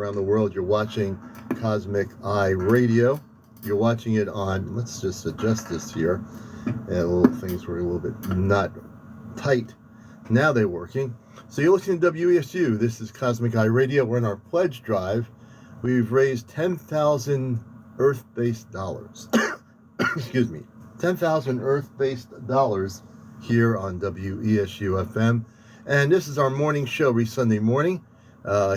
around the world. You're watching Cosmic Eye Radio. You're watching it on, let's just adjust this here. And little things were a little bit not tight. Now they're working. So you're listening to WESU. This is Cosmic Eye Radio. We're in our pledge drive. We've raised 10,000 Earth-based dollars. Excuse me. 10,000 Earth-based dollars here on WESU FM. And this is our morning show every Sunday morning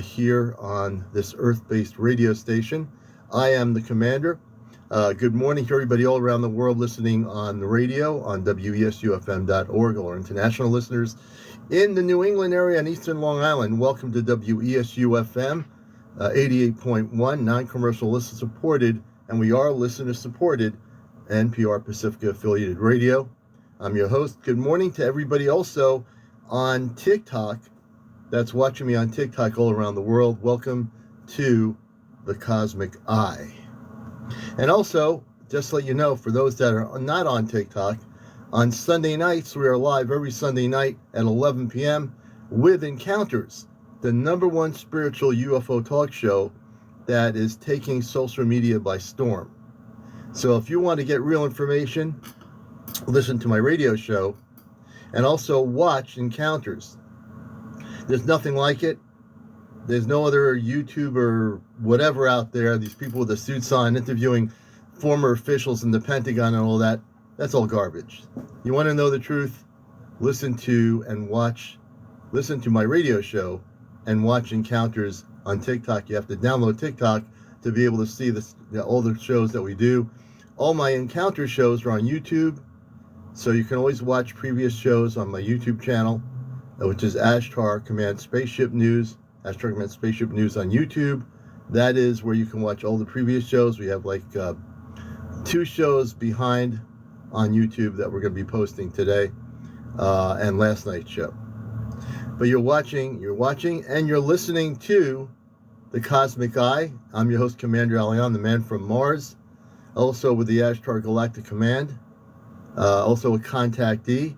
here on this Earth-based radio station. I am the commander. Good morning to everybody all around the world listening on the radio on WESUFM.org, or international listeners in the New England area and Eastern Long Island. Welcome to WESU FM 88.1, non-commercial listener supported, and we are listener supported NPR Pacifica affiliated radio. I'm your host. Good morning to everybody also on TikTok that's watching me on TikTok all around the world. Welcome to the Cosmic Eye. And also, just to let you know, for those that are not on TikTok, on Sunday nights, we are live every Sunday night at 11 p.m. with Encounters, the #1 spiritual UFO talk show that is taking social media by storm. So if you want to get real information, listen to my radio show and also watch Encounters. There's nothing like it. There's no other YouTuber, whatever out there, these people with the suits on interviewing former officials in the Pentagon and all that. That's all garbage. You want to know the truth? Listen to my radio show and watch Encounters on TikTok. You have to download TikTok to be able to see all the shows that we do. All my Encounter shows are on YouTube, so you can always watch previous shows on my YouTube channel, which is Ashtar Command Spaceship News. Ashtar Command Spaceship News on YouTube. That is where you can watch all the previous shows. We have like 2 shows behind on YouTube that we're going to be posting today, and last night's show. But you're watching, and you're listening to the Cosmic Eye. I'm your host, CmdrAleon, the man from Mars, also with the Ashtar Galactic Command, also a contactee,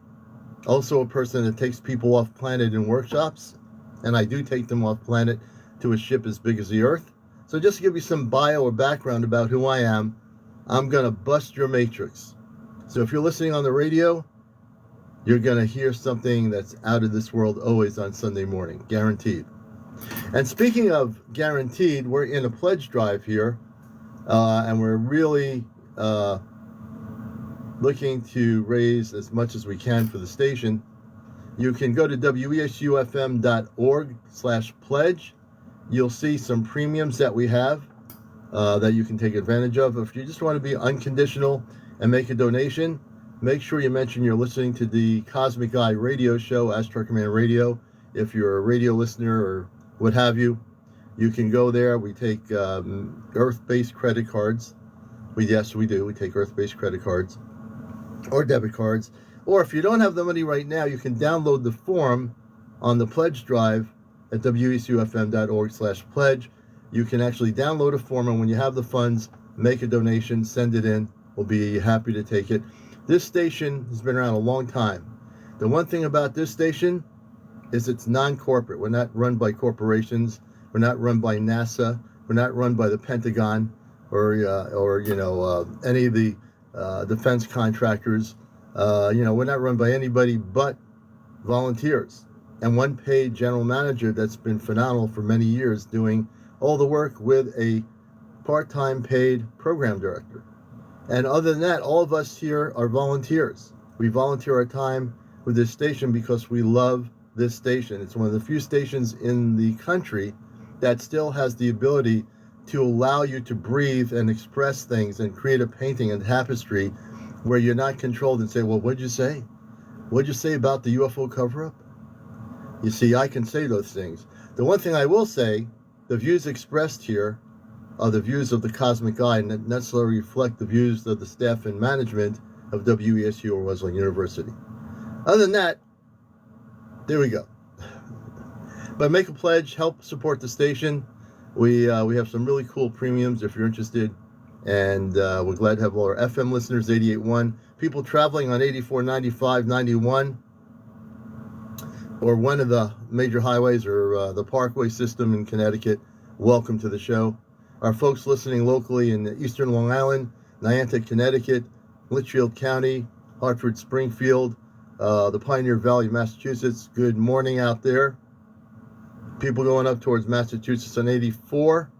also a person that takes people off planet in workshops, and I do take them off planet to a ship as big as the Earth. So just to give you some bio or background about who I am, I'm going to bust your matrix. So if you're listening on the radio, you're going to hear something that's out of this world always on Sunday morning, guaranteed. And speaking of guaranteed, we're in a pledge drive here, and we're really looking to raise as much as we can for the station. You can go to WESUFM.org/pledge. You'll see some premiums that we have that you can take advantage of. If you just want to be unconditional and make a donation, make sure you mention you're listening to the Cosmic Eye radio show, Ashtar Command Radio. If you're a radio listener or what have you, you can go there. We take Earth-based credit cards. Yes, we do. We take Earth-based credit cards or debit cards. Or if you don't have the money right now, you can download the form on the pledge drive at WESUFM.org/pledge. You can actually download a form, and when you have the funds, make a donation, send it in. We'll be happy to take it. This station has been around a long time. The one thing about this station is it's non-corporate. We're not run by corporations. We're not run by NASA. We're not run by the Pentagon or any of the defense contractors. We're not run by anybody but volunteers and one paid general manager that's been phenomenal for many years doing all the work with a part-time paid program director. And other than that, all of us here are volunteers. We volunteer our time with this station because we love this station. It's one of the few stations in the country that still has the ability to allow you to breathe and express things and create a painting and tapestry where you're not controlled and say, well, what'd you say? What'd you say about the UFO cover-up? You see, I can say those things. The one thing I will say, the views expressed here are the views of the Cosmic Eye and not necessarily reflect the views of the staff and management of WESU or Wesleyan University. Other than that, there we go. But make a pledge, help support the station. We have some really cool premiums if you're interested. And we're glad to have all our FM listeners, 88.1. People traveling on 84, 95, 91, or one of the major highways or the Parkway system in Connecticut. welcome to the show. Our folks listening locally in Eastern Long Island, Niantic, Connecticut, Litchfield County, Hartford, Springfield, the Pioneer Valley, Massachusetts, good morning out there. People going up towards Massachusetts on 84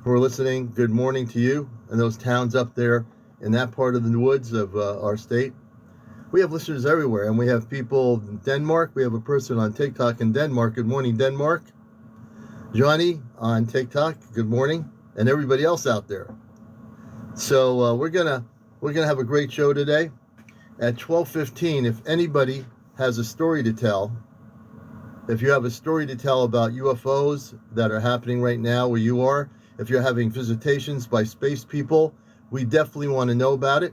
who are listening, good morning to you. And those towns up there in that part of the woods of our state. We have listeners everywhere, and we have people in Denmark. We have a person on TikTok in Denmark. Good morning, Denmark. Johnny on TikTok, good morning, and everybody else out there. So we're gonna have a great show today. At 12:15, if anybody has a story to tell, if you have a story to tell about UFOs that are happening right now where you are, if you're having visitations by space people, we definitely want to know about it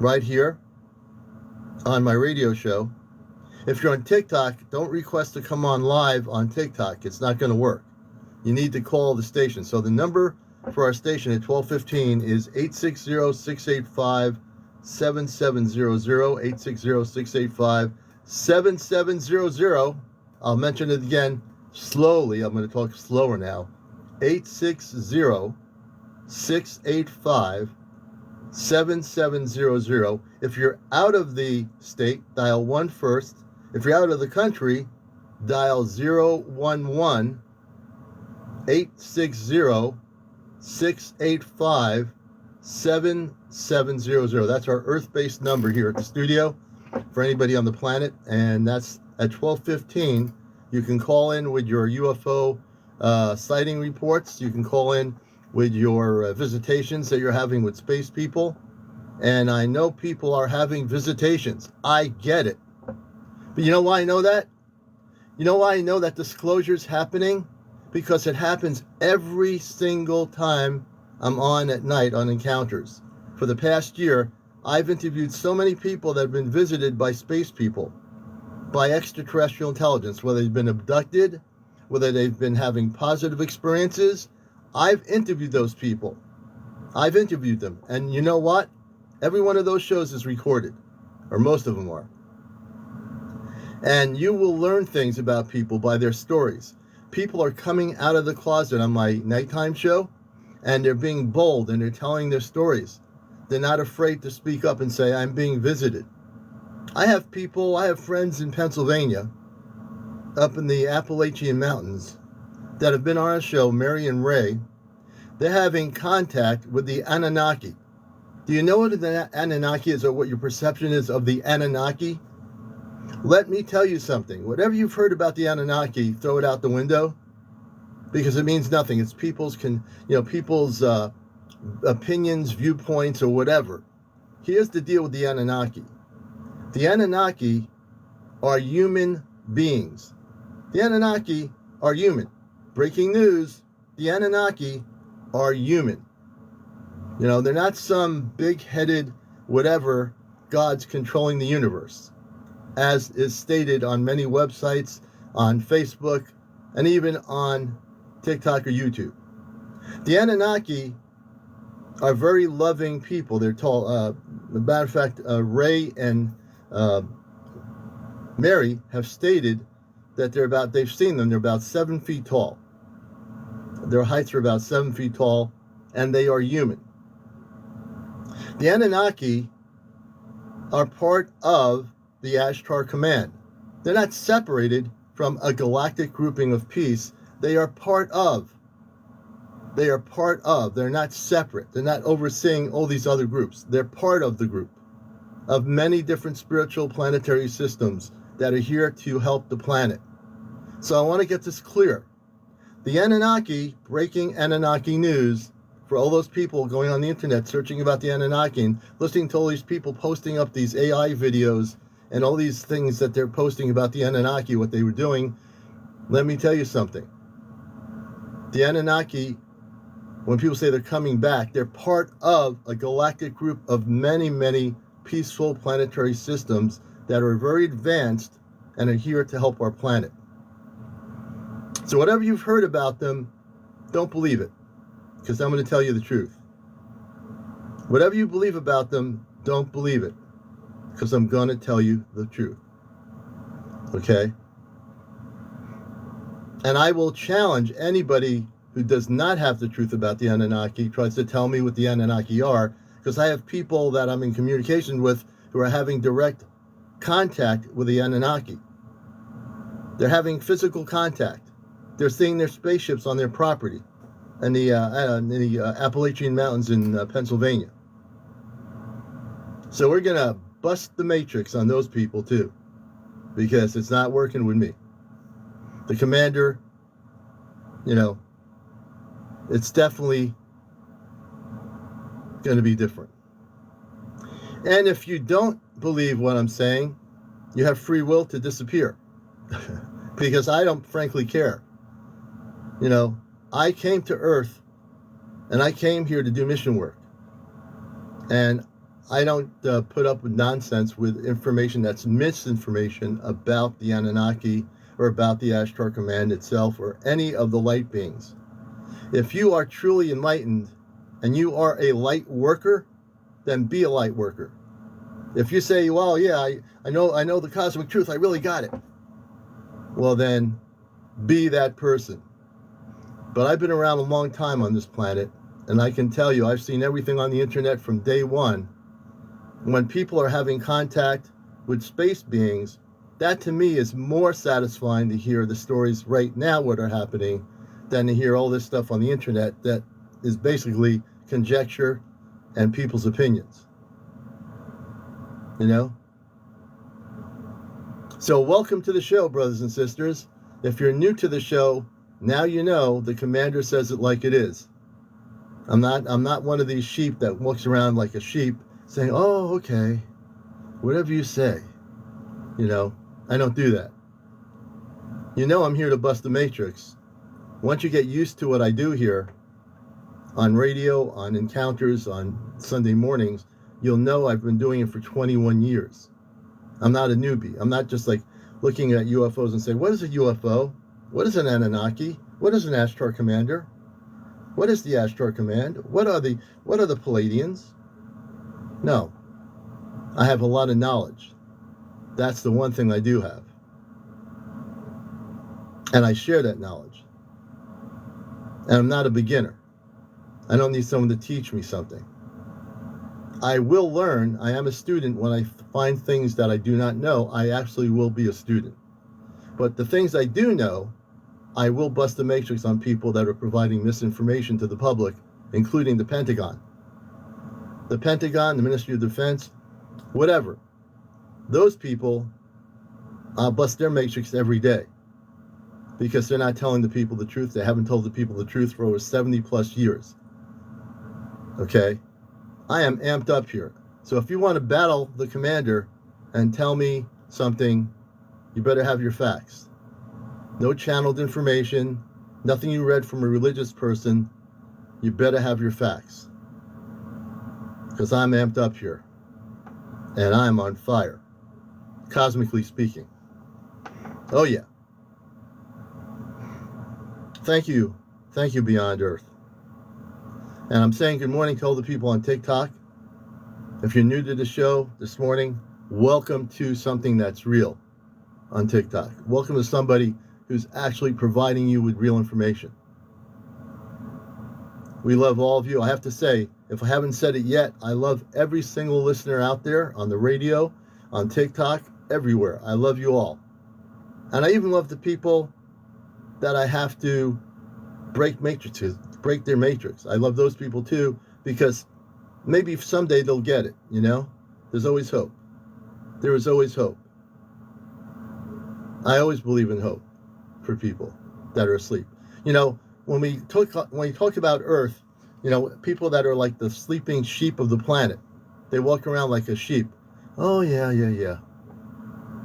right here on my radio show. If you're on TikTok, don't request to come on live on TikTok. It's not going to work. You need to call the station. So the number for our station at 12:15 is 860-685-7700, 860-685-7700. I'll mention it again slowly. I'm going to talk slower now. 860-685-7700. If you're out of the state, dial 1 first. If you're out of the country, dial 011-860-685-7700. That's our Earth-based number here at the studio for anybody on the planet, and that's at 12:15. You can call in with your UFO sighting reports. You can call in with your visitations that you're having with space people. And I know people are having visitations. I get it. But you know why I know that? You know why I know that disclosure is happening? Because it happens every single time I'm on at night on encounters. For the past year, I've interviewed so many people that have been visited by space people, by extraterrestrial intelligence, whether they've been abducted, whether they've been having positive experiences. I've interviewed those people. I've interviewed them. And you know what? Every one of those shows is recorded, or most of them are. And you will learn things about people by their stories. People are coming out of the closet on my nighttime show, and they're being bold, and they're telling their stories. They're not afraid to speak up and say, I'm being visited. I have friends in Pennsylvania, up in the Appalachian Mountains, that have been on our show, Mary and Ray. They're having contact with the Anunnaki. Do you know what the Anunnaki is, or what your perception is of the Anunnaki? Let me tell you something. Whatever you've heard about the Anunnaki, throw it out the window, because it means nothing. It's people's opinions, viewpoints, or whatever. Here's the deal with the Anunnaki. The Anunnaki are human beings. The Anunnaki are human. Breaking news, the Anunnaki are human. You know, they're not some big-headed whatever gods controlling the universe, as is stated on many websites, on Facebook, and even on TikTok or YouTube. The Anunnaki are very loving people. They're tall. As a matter of fact, Ray and Mary have stated that they've seen them, they're about 7 feet tall. Their heights are about 7 feet tall, and they are human. The Anunnaki are part of the Ashtar Command. They're not separated from a galactic grouping of peace. They are part of. They're not separate. They're not overseeing all these other groups. They're part of the group of many different spiritual planetary systems that are here to help the planet. So I want to get this clear. The Anunnaki, breaking Anunnaki news, for all those people going on the internet searching about the Anunnaki and listening to all these people posting up these AI videos and all these things that they're posting about the Anunnaki, what they were doing, let me tell you something. The Anunnaki, when people say they're coming back, they're part of a galactic group of many, many peaceful planetary systems that are very advanced and are here to help our planet. So whatever you've heard about them, don't believe it, because I'm going to tell you the truth. Whatever you believe about them, don't believe it, because I'm going to tell you the truth. Okay? And I will challenge anybody who does not have the truth about the Anunnaki, tries to tell me what the Anunnaki are, because I have people that I'm in communication with who are having direct contact with the Anunnaki. They're having physical contact. They're seeing their spaceships on their property in the Appalachian Mountains in Pennsylvania. So we're going to bust the matrix on those people too, because it's not working with me. The commander, it's definitely going to be different. And if you don't believe what I'm saying, you have free will to disappear. Because I don't frankly care. I came to Earth and I came here to do mission work. And I don't put up with nonsense with information that's misinformation about the Anunnaki or about the Ashtar Command itself or any of the light beings. If you are truly enlightened and you are a light worker, then be a light worker. If you say, well, yeah, I know the cosmic truth, I really got it. Well, then be that person. But I've been around a long time on this planet, and I can tell you, I've seen everything on the internet from day one. When people are having contact with space beings, that to me is more satisfying to hear the stories right now what are happening than to hear all this stuff on the internet that is basically conjecture and people's opinions. So welcome to the show, brothers and sisters. If you're new to the show, now you know the commander says it like it is. I'm not one of these sheep that walks around like a sheep saying, oh, okay, whatever you say. I don't do that. I'm here to bust the matrix. Once you get used to what I do here on radio, on encounters, on Sunday mornings, you'll know I've been doing it for 21 years. I'm not a newbie. I'm not just like looking at UFOs and saying, what is a UFO? What is an Anunnaki? What is an Ashtar Commander? What is the Ashtar Command? What are the Palladians? No. I have a lot of knowledge. That's the one thing I do have. And I share that knowledge. And I'm not a beginner. I don't need someone to teach me something. I will learn. I am a student. When I find things that I do not know, I actually will be a student. But the things I do know, I will bust the matrix on people that are providing misinformation to the public, including the Pentagon. The Pentagon, the Ministry of Defense, whatever. Those people, I'll bust their matrix every day because they're not telling the people the truth. They haven't told the people the truth for over 70 plus years. Okay? I am amped up here. So if you want to battle the commander and tell me something, you better have your facts. No channeled information, nothing you read from a religious person. You better have your facts. Because I'm amped up here. And I'm on fire. Cosmically speaking. Oh yeah. Thank you. Thank you, Beyond Earth. And I'm saying good morning to all the people on TikTok. If you're new to the show this morning, welcome to something that's real on TikTok. Welcome to somebody who's actually providing you with real information. We love all of you. I have to say, if I haven't said it yet, I love every single listener out there on the radio, on TikTok, everywhere. I love you all. And I even love the people that I have to break their matrix. I love those people too, because maybe someday they'll get it, There's always hope. There is always hope. I always believe in hope for people that are asleep. When we talk about Earth, people that are like the sleeping sheep of the planet, they walk around like a sheep. Oh yeah.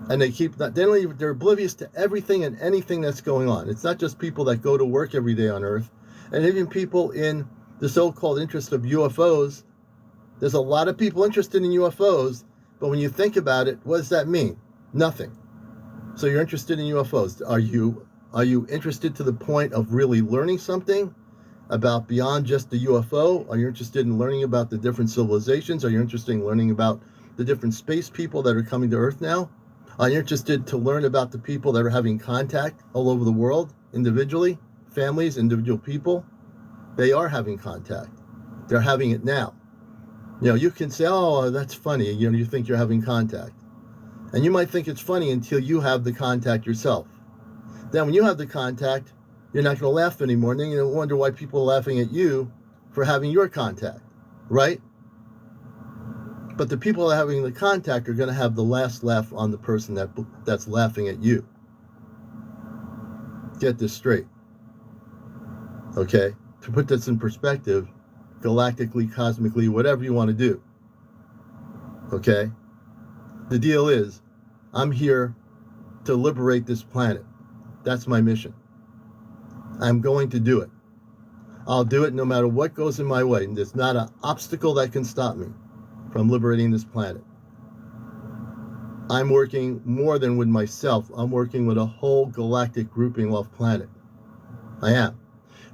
And they're oblivious to everything and anything that's going on. It's not just people that go to work every day on Earth, and even people in the so-called interest of UFOs. There's a lot of people interested in UFOs, but when you think about it, what does that mean? Nothing. So you're interested in UFOs. Are you interested to the point of really learning something about beyond just the UFO? Are you interested in learning about the different civilizations? Are you interested in learning about the different space people that are coming to Earth now? Are you interested to learn about the people that are having contact all over the world? individually, families, individual people, they are having contact. They're having it now. You know, you can say, oh, that's funny. You know, you think you're having contact. And you might think it's funny until you have the contact yourself. Then when you have the contact, you're not going to laugh anymore. And then you're going to wonder why people are laughing at you for having your contact, right? But the people that are having the contact are going to have the last laugh on the person that's laughing at you. Get this straight. Okay? To put this in perspective, galactically, cosmically, whatever you want to do. Okay? The deal is, I'm here to liberate this planet. That's my mission. I'm going to do it. I'll do it no matter what goes in my way. And there's not an obstacle that can stop me from liberating this planet. I'm working more than with myself. I'm working with a whole galactic grouping of planet. I am.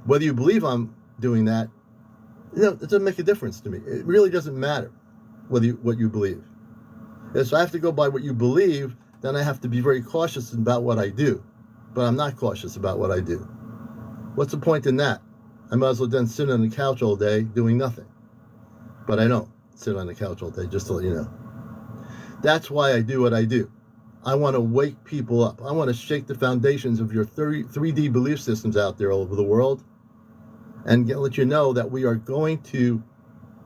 Whether you believe I'm doing that, you know, it doesn't make a difference to me. It really doesn't matter what you believe. If I have to go by what you believe, then I have to be very cautious about what I do. But I'm not cautious about what I do. What's the point in that? I might as well then sit on the couch all day doing nothing. But I don't sit on the couch all day, just to let you know. That's why I do what I do. I want to wake people up. I want to shake the foundations of your 3D belief systems out there all over the world and let you know that we are going to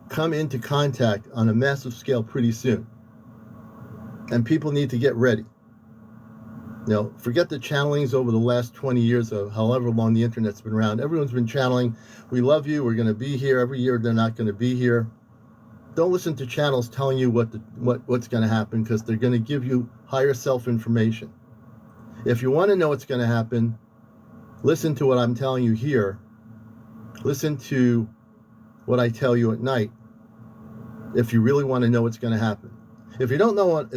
come into contact on a massive scale pretty soon. And people need to get ready. You know, forget the channelings over the last 20 years of however long the internet's been around. Everyone's been channeling, we love you, we're going to be here. Every year they're not going to be here. Don't listen to channels telling you what's going to happen, because they're going to give you higher self information. If you want to know what's going to happen, listen to what I'm telling you here. Listen to what I tell you at night. If you really want to know what's going to happen. If you don't want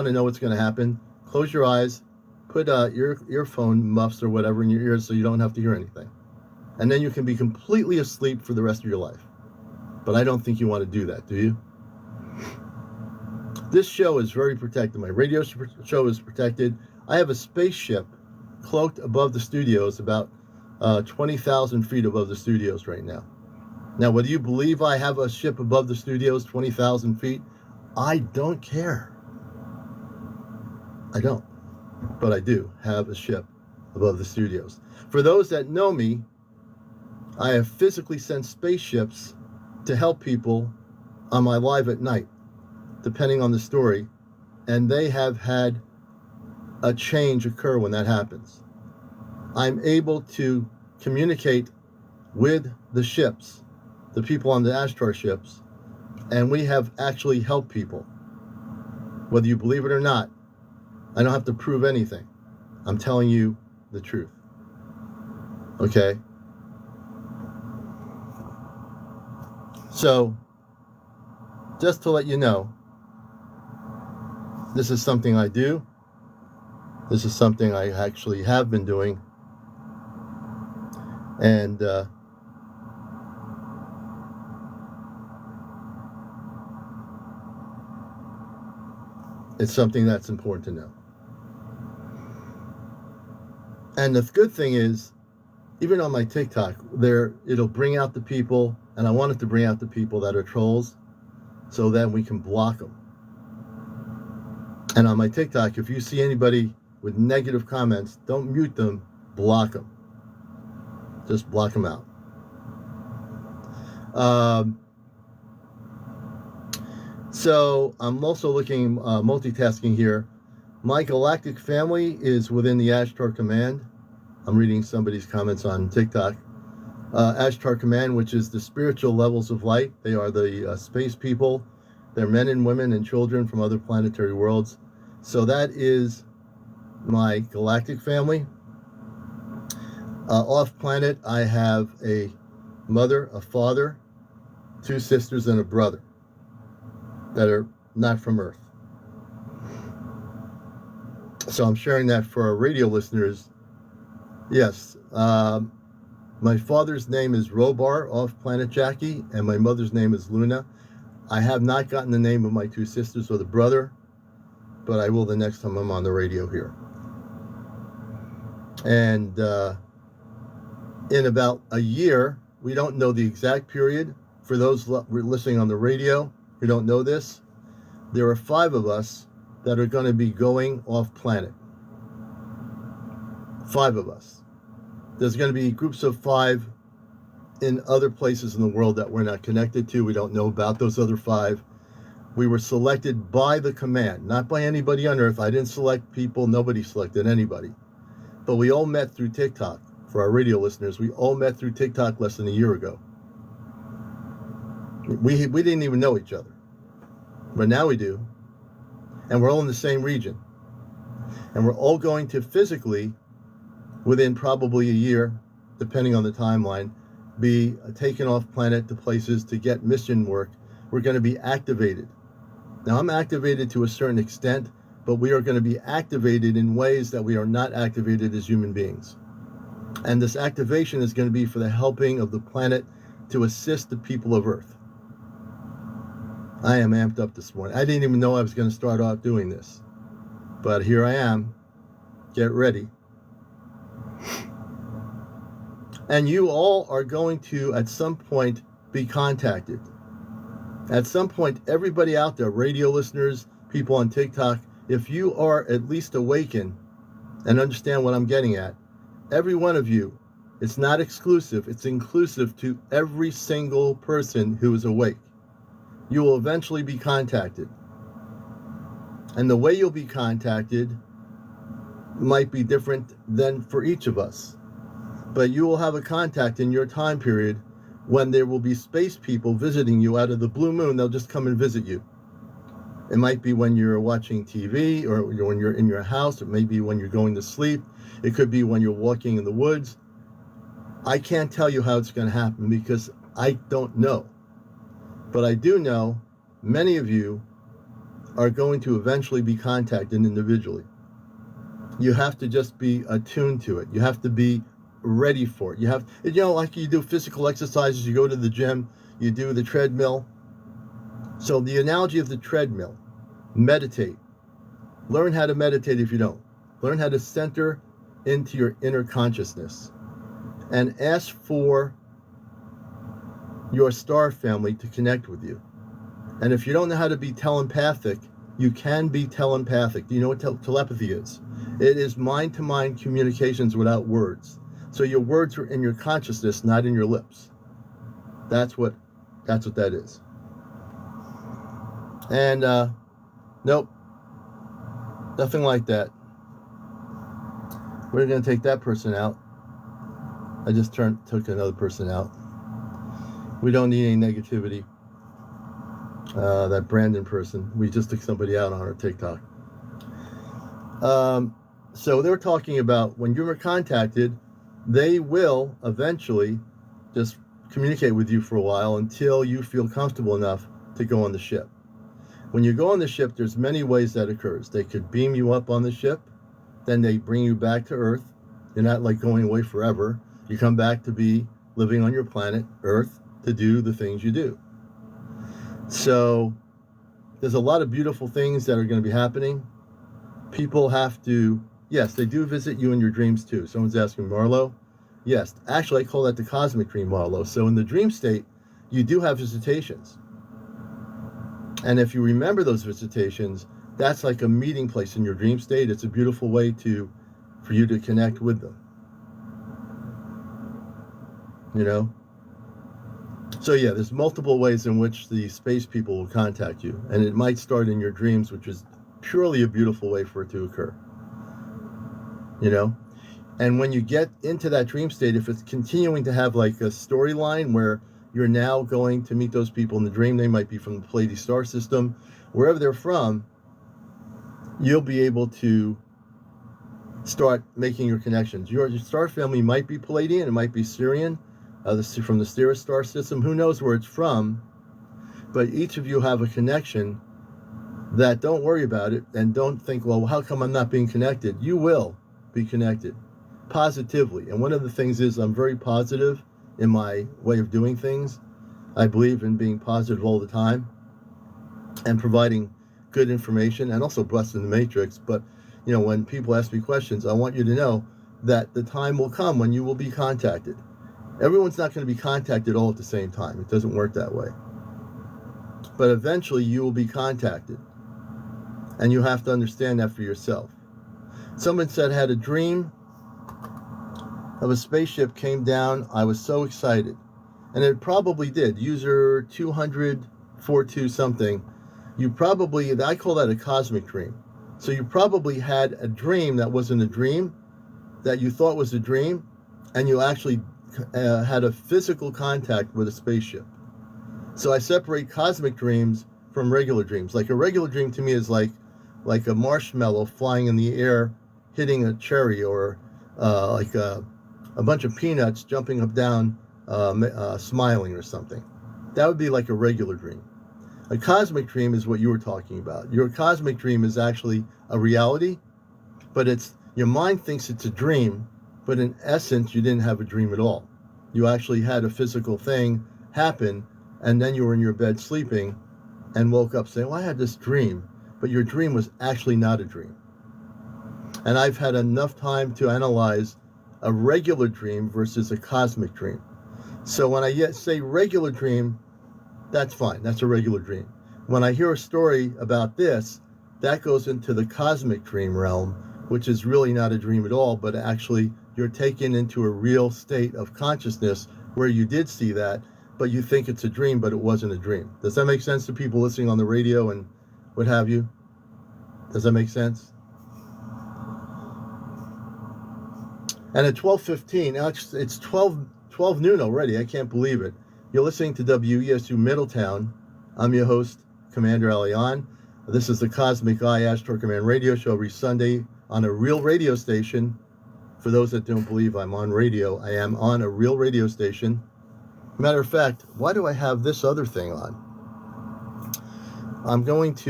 to know what's going to happen, close your eyes, put earphone muffs or whatever in your ears so you don't have to hear anything. And then you can be completely asleep for the rest of your life. But I don't think you want to do that, do you? This show is very protected. My radio show is protected. I have a spaceship cloaked above the studios, about 20,000 feet above the studios right now. Now, whether you believe I have a ship above the studios 20,000 feet, I don't care. I don't. But I do have a ship above the studios. For those that know me, I have physically sent spaceships to help people on my live at night, depending on the story, and they have had a change occur when that happens. I'm able to communicate with the ships, the people on the Ashtar ships, and we have actually helped people. Whether you believe it or not, I don't have to prove anything. I'm telling you the truth. Okay? So, just to let you know, this is something I do. This is something I actually have been doing. And it's something that's important to know. And the good thing is, even on my TikTok, it'll bring out the people, and I want it to bring out the people that are trolls, so that we can block them. And on my TikTok, if you see anybody with negative comments, don't mute them, block them. Just block them out. So I'm also looking, multitasking here. My galactic family is within the Ashtar Command. I'm reading somebody's comments on TikTok. Ashtar Command, which is the spiritual levels of light. They are the space people. They're men and women and children from other planetary worlds. So that is my galactic family. Off planet, I have a mother, a father, 2 sisters, and a brother that are not from Earth. So I'm sharing that for our radio listeners. Yes, my father's name is Robar, off planet Jackie, and my mother's name is Luna. I have not gotten the name of my 2 sisters or the brother, but I will the next time I'm on the radio here. And in about a year, we don't know the exact period. For those listening on the radio who don't know this, there are 5 of us that are going to be going off planet. 5 of us. There's going to be groups of 5 in other places in the world that we're not connected to. We don't know about those other 5. We were selected by the command, not by anybody on Earth. I didn't select people. Nobody selected anybody. But we all met through TikTok. For our radio listeners, we all met through TikTok less than a year ago. We didn't even know each other. But now we do. And we're all in the same region. And we're all going to physically, within probably a year, depending on the timeline, be taken off planet to places to get mission work. We're going to be activated. Now, I'm activated to a certain extent, but we are going to be activated in ways that we are not activated as human beings. And this activation is going to be for the helping of the planet to assist the people of Earth. I am amped up this morning. I didn't even know I was going to start off doing this. But here I am. Get ready. And you all are going to, at some point, be contacted. At some point, everybody out there, radio listeners, people on TikTok, if you are at least awakened and understand what I'm getting at, every one of you, it's not exclusive, it's inclusive to every single person who is awake. You will eventually be contacted. And the way you'll be contacted might be different than for each of us. But you will have a contact in your time period when there will be space people visiting you out of the blue moon. They'll just come and visit you. It might be when you're watching TV or when you're in your house. It may be when you're going to sleep. It could be when you're walking in the woods. I can't tell you how it's going to happen because I don't know. But I do know many of you are going to eventually be contacted individually. You have to just be attuned to it. You have to be ready for it. You have, like you do physical exercises, you go to the gym, you do the treadmill. So the analogy of the treadmill, meditate. Learn how to meditate if you don't. Learn how to center into your inner consciousness and ask for your star family to connect with you. And if you don't know how to be telepathic, you can be telepathic. Do you know what telepathy is? It is mind-to-mind communications without words. So your words are in your consciousness, not in your lips. That's what that is. And nope, nothing like that. We're going to take that person out. I just took another person out. We don't need any negativity. That Brandon person, we just took somebody out on our TikTok. So they're talking about when you were contacted, they will eventually just communicate with you for a while until you feel comfortable enough to go on the ship. When you go on the ship, there's many ways that occurs. They could beam you up on the ship, then they bring you back to Earth. You're not like going away forever. You come back to be living on your planet, Earth, to do the things you do. So there's a lot of beautiful things that are going to be happening. People have to, yes, they do visit you in your dreams too. Someone's asking, Marlo? Yes, actually I call that the cosmic dream, Marlo. So in the dream state, you do have visitations. And if you remember those visitations, that's like a meeting place in your dream state. It's a beautiful way for you to connect with them. You know? So yeah, there's multiple ways in which the space people will contact you. And it might start in your dreams, which is purely a beautiful way for it to occur. You know? And when you get into that dream state, if it's continuing to have like a storyline where you're now going to meet those people in the dream, they might be from the Pleiades star system, wherever they're from, you'll be able to start making your connections. Your star family might be Palladian, it might be Syrian, from the Sirius star system, who knows where it's from, but each of you have a connection that, don't worry about it, and don't think, well, how come I'm not being connected? You will be connected, positively. And one of the things is I'm very positive in my way of doing things. I believe in being positive all the time and providing good information and also busting the matrix. But, when people ask me questions, I want you to know that the time will come when you will be contacted. Everyone's not going to be contacted all at the same time. It doesn't work that way. But eventually you will be contacted. And you have to understand that for yourself. Someone said, I had a dream of a spaceship came down. I was so excited. And it probably did. User 20042 something. You probably, I call that a cosmic dream. So you probably had a dream that wasn't a dream, that you thought was a dream, and you actually had a physical contact with a spaceship. So I separate cosmic dreams from regular dreams. Like a regular dream to me is like a marshmallow flying in the air, hitting a cherry, or like a bunch of peanuts jumping up down, smiling or something. That would be like a regular dream. A cosmic dream is what you were talking about. Your cosmic dream is actually a reality, but your mind thinks it's a dream, but in essence, you didn't have a dream at all. You actually had a physical thing happen, and then you were in your bed sleeping and woke up saying, well, I had this dream, but your dream was actually not a dream. And I've had enough time to analyze a regular dream versus a cosmic dream. So when I say regular dream, that's fine. That's a regular dream. When I hear a story about this, that goes into the cosmic dream realm, which is really not a dream at all, but actually you're taken into a real state of consciousness where you did see that, but you think it's a dream, but it wasn't a dream. Does that make sense to people listening on the radio and what have you? Does that make sense? And at 12:15, now it's 12 noon already. I can't believe it. You're listening to WESU Middletown. I'm your host, CmdrAleon. This is the Cosmic Eye Astro Command radio show every Sunday on a real radio station. For those that don't believe I'm on radio, I am on a real radio station. Matter of fact, why do I have this other thing on? I want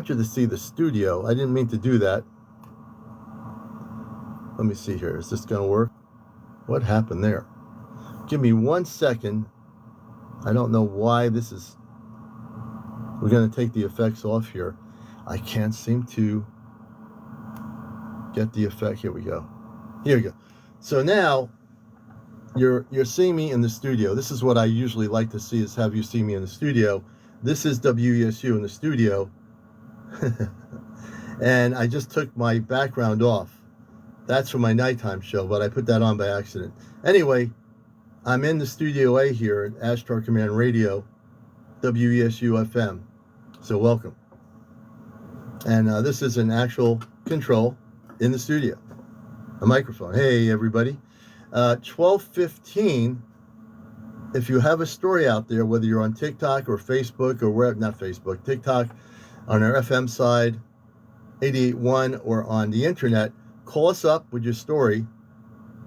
you to see the studio. I didn't mean to do that. Let me see here. Is this going to work? What happened there? Give me 1 second. I don't know why this is. We're going to take the effects off here. I can't seem to get the effect. Here we go. Here we go. So now you're seeing me in the studio. This is what I usually like to see, is have you see me in the studio. This is WESU in the studio. And I just took my background off. That's for my nighttime show, but I put that on by accident. Anyway, I'm in the Studio A here at Astro Command Radio, WESU FM. So welcome. And this is an actual control in the studio. A microphone. Hey, everybody. 12:15. If you have a story out there, whether you're on TikTok or Facebook or where, not Facebook, TikTok, on our FM side, 88.1, or on the internet, call us up with your story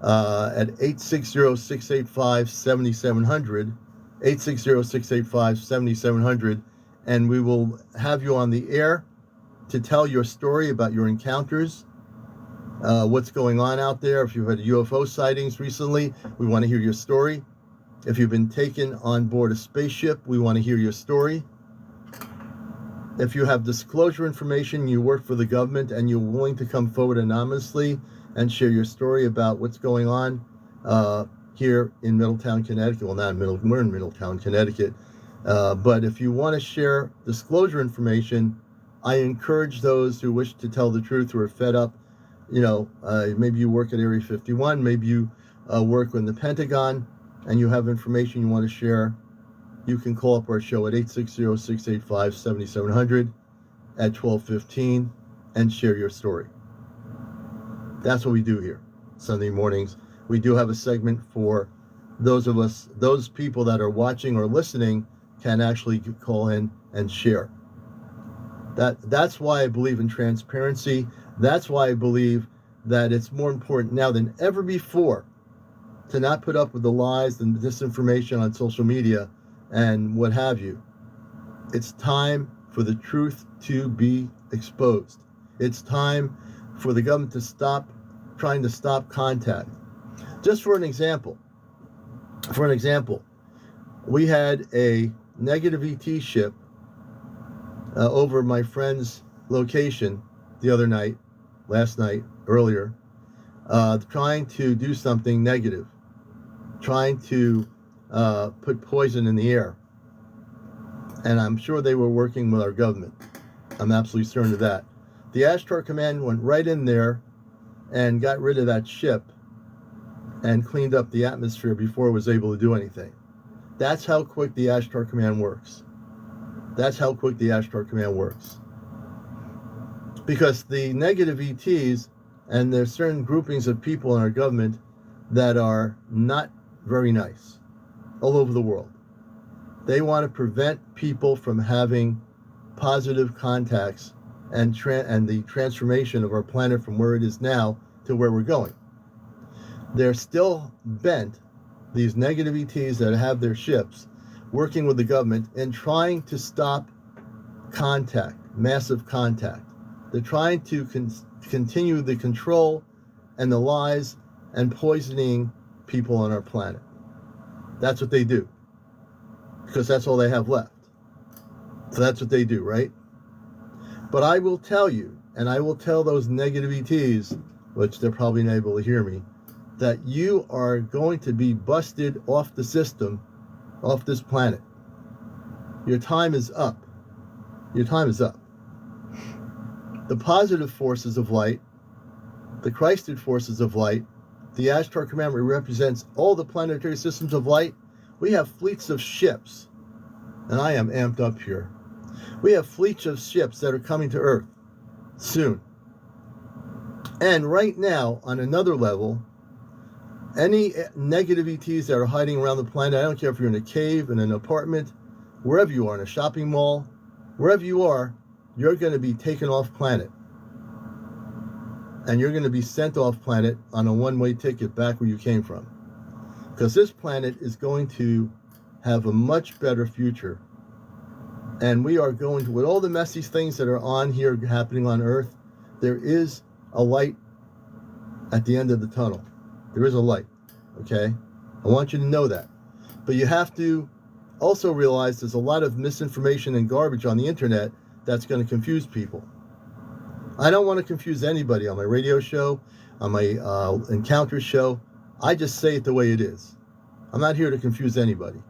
at 860-685-7700, 860-685-7700, and we will have you on the air to tell your story about your encounters, what's going on out there. If you've had UFO sightings recently, we want to hear your story. If you've been taken on board a spaceship, we want to hear your story. If you have disclosure information, you work for the government, and you're willing to come forward anonymously and share your story about what's going on here in Middletown, Connecticut. Well, we're in Middletown, Connecticut. But if you want to share disclosure information, I encourage those who wish to tell the truth, who are fed up. Maybe you work at Area 51, maybe you work in the Pentagon, and you have information you want to share. You can call up our show at 860-685-7700 at 12:15 and share your story. That's what we do here Sunday mornings. We do have a segment for those people that are watching or listening can actually call in and share. That's why I believe in transparency. That's why I believe that it's more important now than ever before to not put up with the lies and disinformation on social media and what have you. It's time for the truth to be exposed. It's time for the government to stop trying to stop contact. Just for an example, we had a negative ET ship over my friend's location the other night, earlier, trying to do something negative. trying to put poison in the air. And I'm sure they were working with our government. I'm absolutely certain of that. The Ashtar Command went right in there and got rid of that ship and cleaned up the atmosphere before it was able to do anything. That's how quick the Ashtar Command works. That's how quick the Ashtar Command works. Because the negative ETs, and there's certain groupings of people in our government that are not very nice all over the world. They want to prevent people from having positive contacts and the transformation of our planet from where it is now to where we're going. They're still bent, these negative ETs that have their ships, working with the government and trying to stop contact, massive contact. They're trying to continue the control and the lies and poisoning people on our planet. That's what they do. Because that's all they have left. So that's what they do, right? But I will tell you, and I will tell those negative ETs, which they're probably not able to hear me, that you are going to be busted off the system, off this planet. Your time is up. Your time is up. The positive forces of light, the Christed forces of light, the Ashtar Command represents all the planetary systems of light. We have fleets of ships, and I am amped up here. We have fleets of ships that are coming to Earth soon. And right now, on another level, any negative ETs that are hiding around the planet, I don't care if you're in a cave, in an apartment, wherever you are, in a shopping mall, wherever you are, you're going to be taken off planet. And you're going to be sent off planet on a one-way ticket back where you came from. Because this planet is going to have a much better future. And we are going to, with all the messy things that are on here happening on Earth, there is a light at the end of the tunnel. There is a light, okay? I want you to know that. But you have to also realize there's a lot of misinformation and garbage on the internet that's going to confuse people. I don't want to confuse anybody on my radio show, on my encounter show. I just say it the way it is. I'm not here to confuse anybody.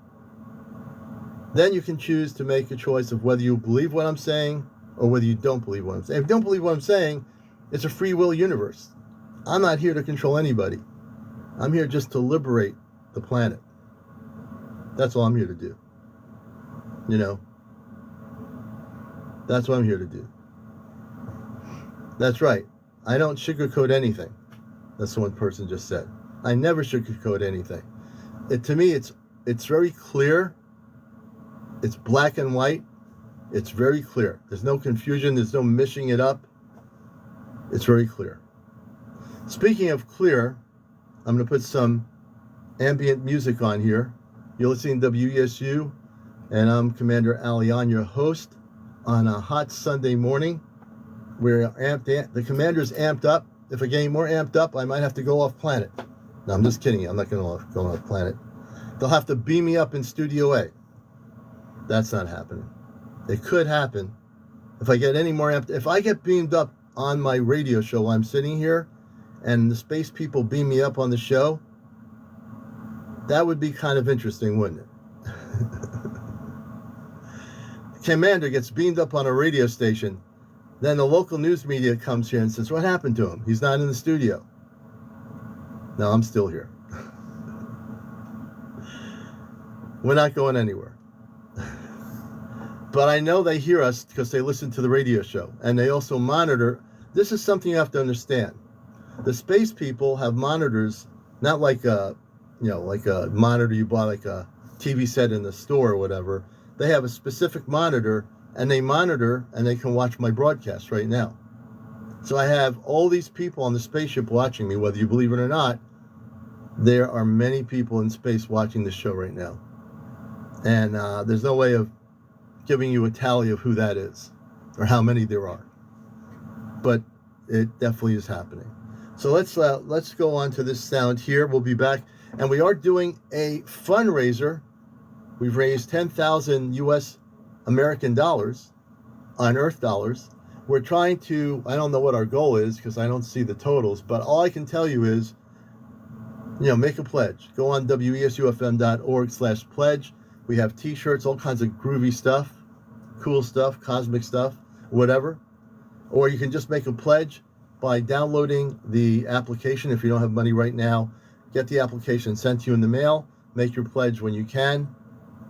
Then you can choose to make a choice of whether you believe what I'm saying or whether you don't believe what I'm saying. If you don't believe what I'm saying, it's a free will universe. I'm not here to control anybody. I'm here just to liberate the planet. That's all I'm here to do. You know? That's what I'm here to do. That's right. I don't sugarcoat anything. That's what one person just said. I never sugarcoat anything. To me, it's very clear. It's black and white. It's very clear. There's no confusion. There's no mishing it up. It's very clear. Speaking of clear, I'm going to put some ambient music on here. You're listening to WESU, and I'm CmdrAleon, your host, on a hot Sunday morning. The commander's amped up. If I get any more amped up, I might have to go off planet. No, I'm just kidding. I'm not going to go off planet. They'll have to beam me up in Studio A. That's not happening. It could happen. If I get any more amped, if I get beamed up on my radio show while I'm sitting here, and the space people beam me up on the show, that would be kind of interesting, wouldn't it? The commander gets beamed up on a radio station. Then the local news media comes here and says, what happened to him? He's not in the studio. No, I'm still here. We're not going anywhere. But I know they hear us because they listen to the radio show. And they also monitor. This is something you have to understand. The space people have monitors, not like a monitor you buy like a TV set in the store or whatever. They have a specific monitor, and they monitor, and they can watch my broadcast right now. So I have all these people on the spaceship watching me, whether you believe it or not. There are many people in space watching this show right now. And there's no way of giving you a tally of who that is or how many there are. But it definitely is happening. So let's go on to this sound here. We'll be back. And we are doing a fundraiser. We've raised 10,000 US American dollars on Earth dollars. We're trying to, I don't know what our goal is because I don't see the totals, but all I can tell you is Make a pledge. Go on wesufm.org/pledge. We have t-shirts, all kinds of groovy stuff, cool stuff, cosmic stuff, whatever. Or you can just make a pledge by downloading the application. If you don't have money right now, get the application sent to you in the mail. Make your pledge when you can.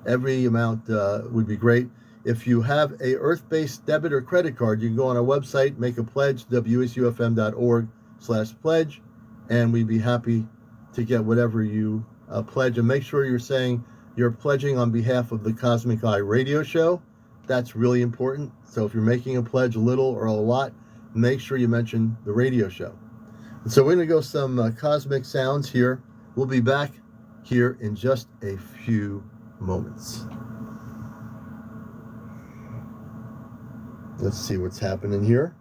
Every amount would be great. If you have a Earth-based debit or credit card, you can go on our website, make a pledge, wesufm.org/pledge, and we'd be happy to get whatever you pledge. And make sure you're saying you're pledging on behalf of the Cosmic Eye Radio Show. That's really important. So if you're making a pledge, a little or a lot, make sure you mention the radio show. And so we're going to go some cosmic sounds here. We'll be back here in just a few moments. Let's see what's happening here.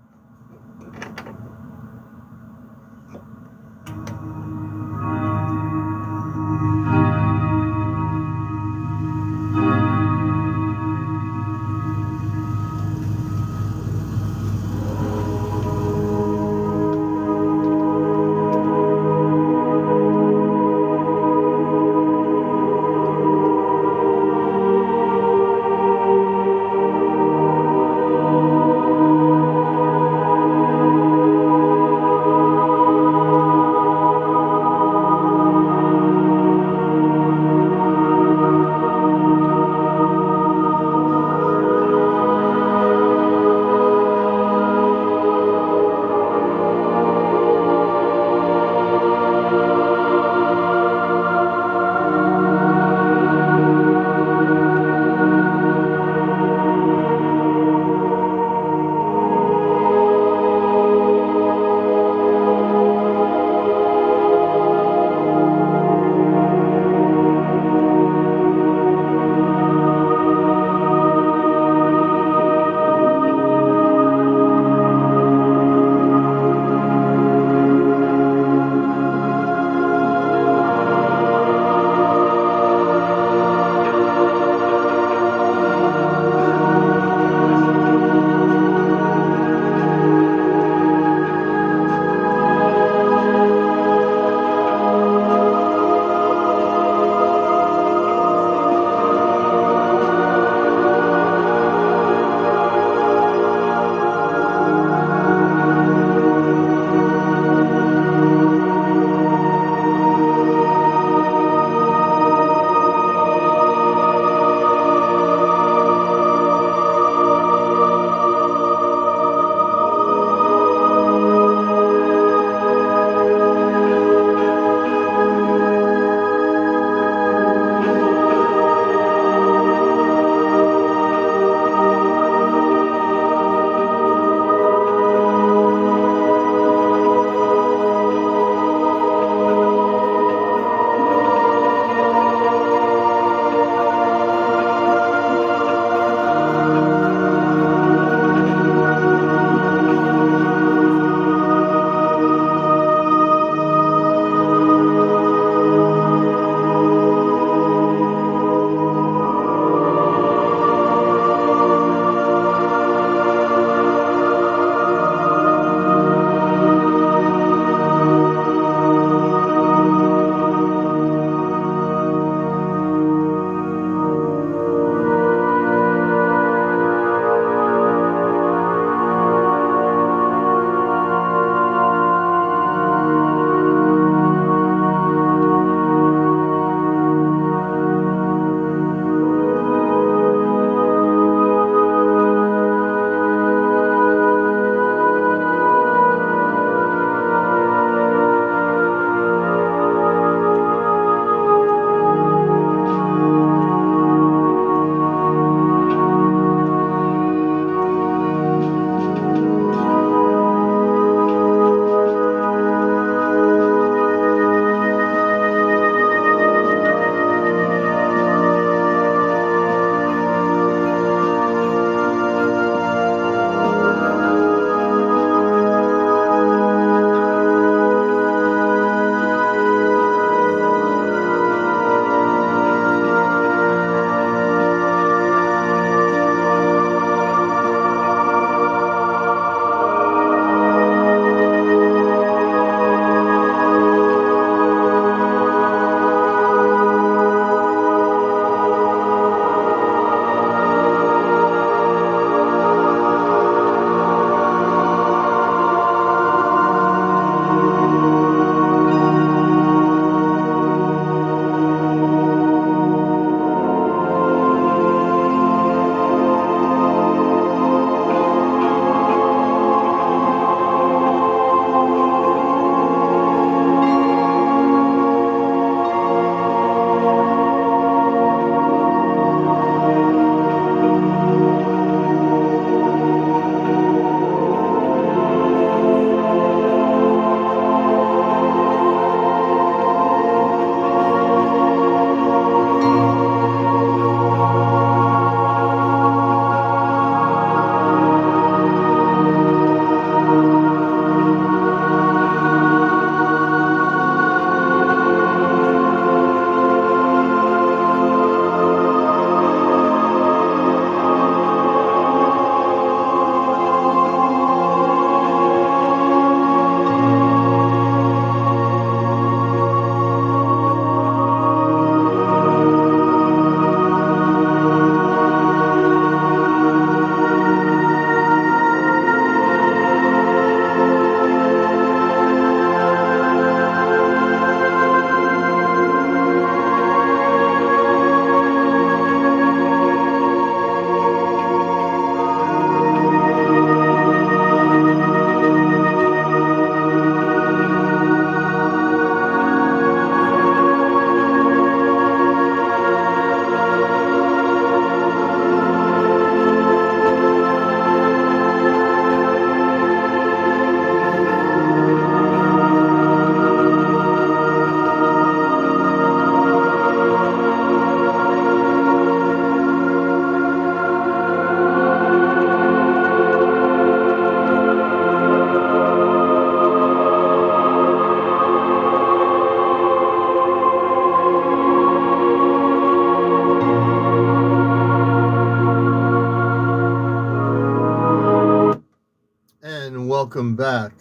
welcome back.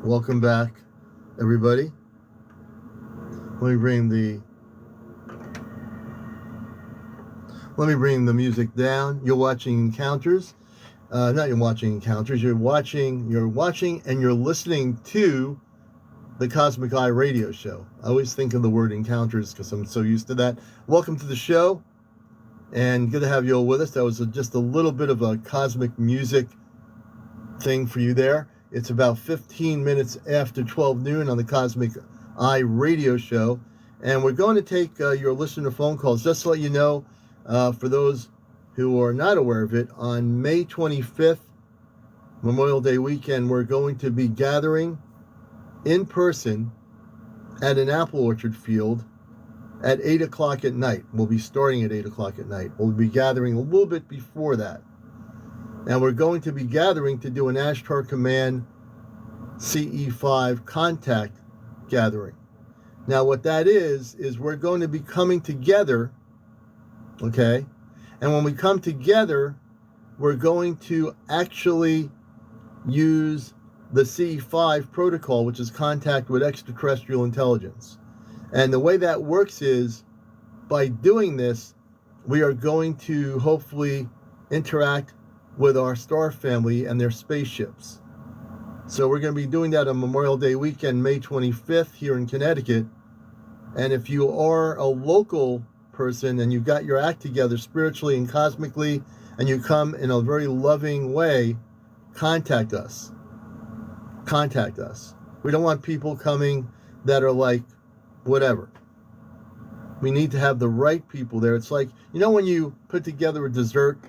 Welcome back, everybody. Let me bring the music down. You're watching Encounters. Not you're watching Encounters. You're watching and you're listening to the Cosmic Eye Radio Show. I always think of the word Encounters because I'm so used to that. Welcome to the show, and good to have you all with us. That was just a little bit of a cosmic music thing for you there. It's about 15 minutes after 12 noon on the Cosmic Eye Radio Show, and we're going to take your listener phone calls. Just to let you know, for those who are not aware of it, on May 25th, Memorial Day weekend, we're going to be gathering in person at an apple orchard field at 8 o'clock at night. We'll be starting at 8 o'clock at night. We'll be gathering a little bit before that. And we're going to be gathering to do an Ashtar Command CE5 contact gathering. Now what that is we're going to be coming together, okay? And when we come together, we're going to actually use the CE5 protocol, which is contact with extraterrestrial intelligence. And the way that works is, by doing this, we are going to hopefully interact with our star family and their spaceships. So we're going to be doing that on Memorial Day weekend, May 25th, here in Connecticut. And if you are a local person and you've got your act together spiritually and cosmically, and you come in a very loving way, contact us. Contact us. We don't want people coming that are like whatever. We need to have the right people there. It's like, you know, when you put together a dessert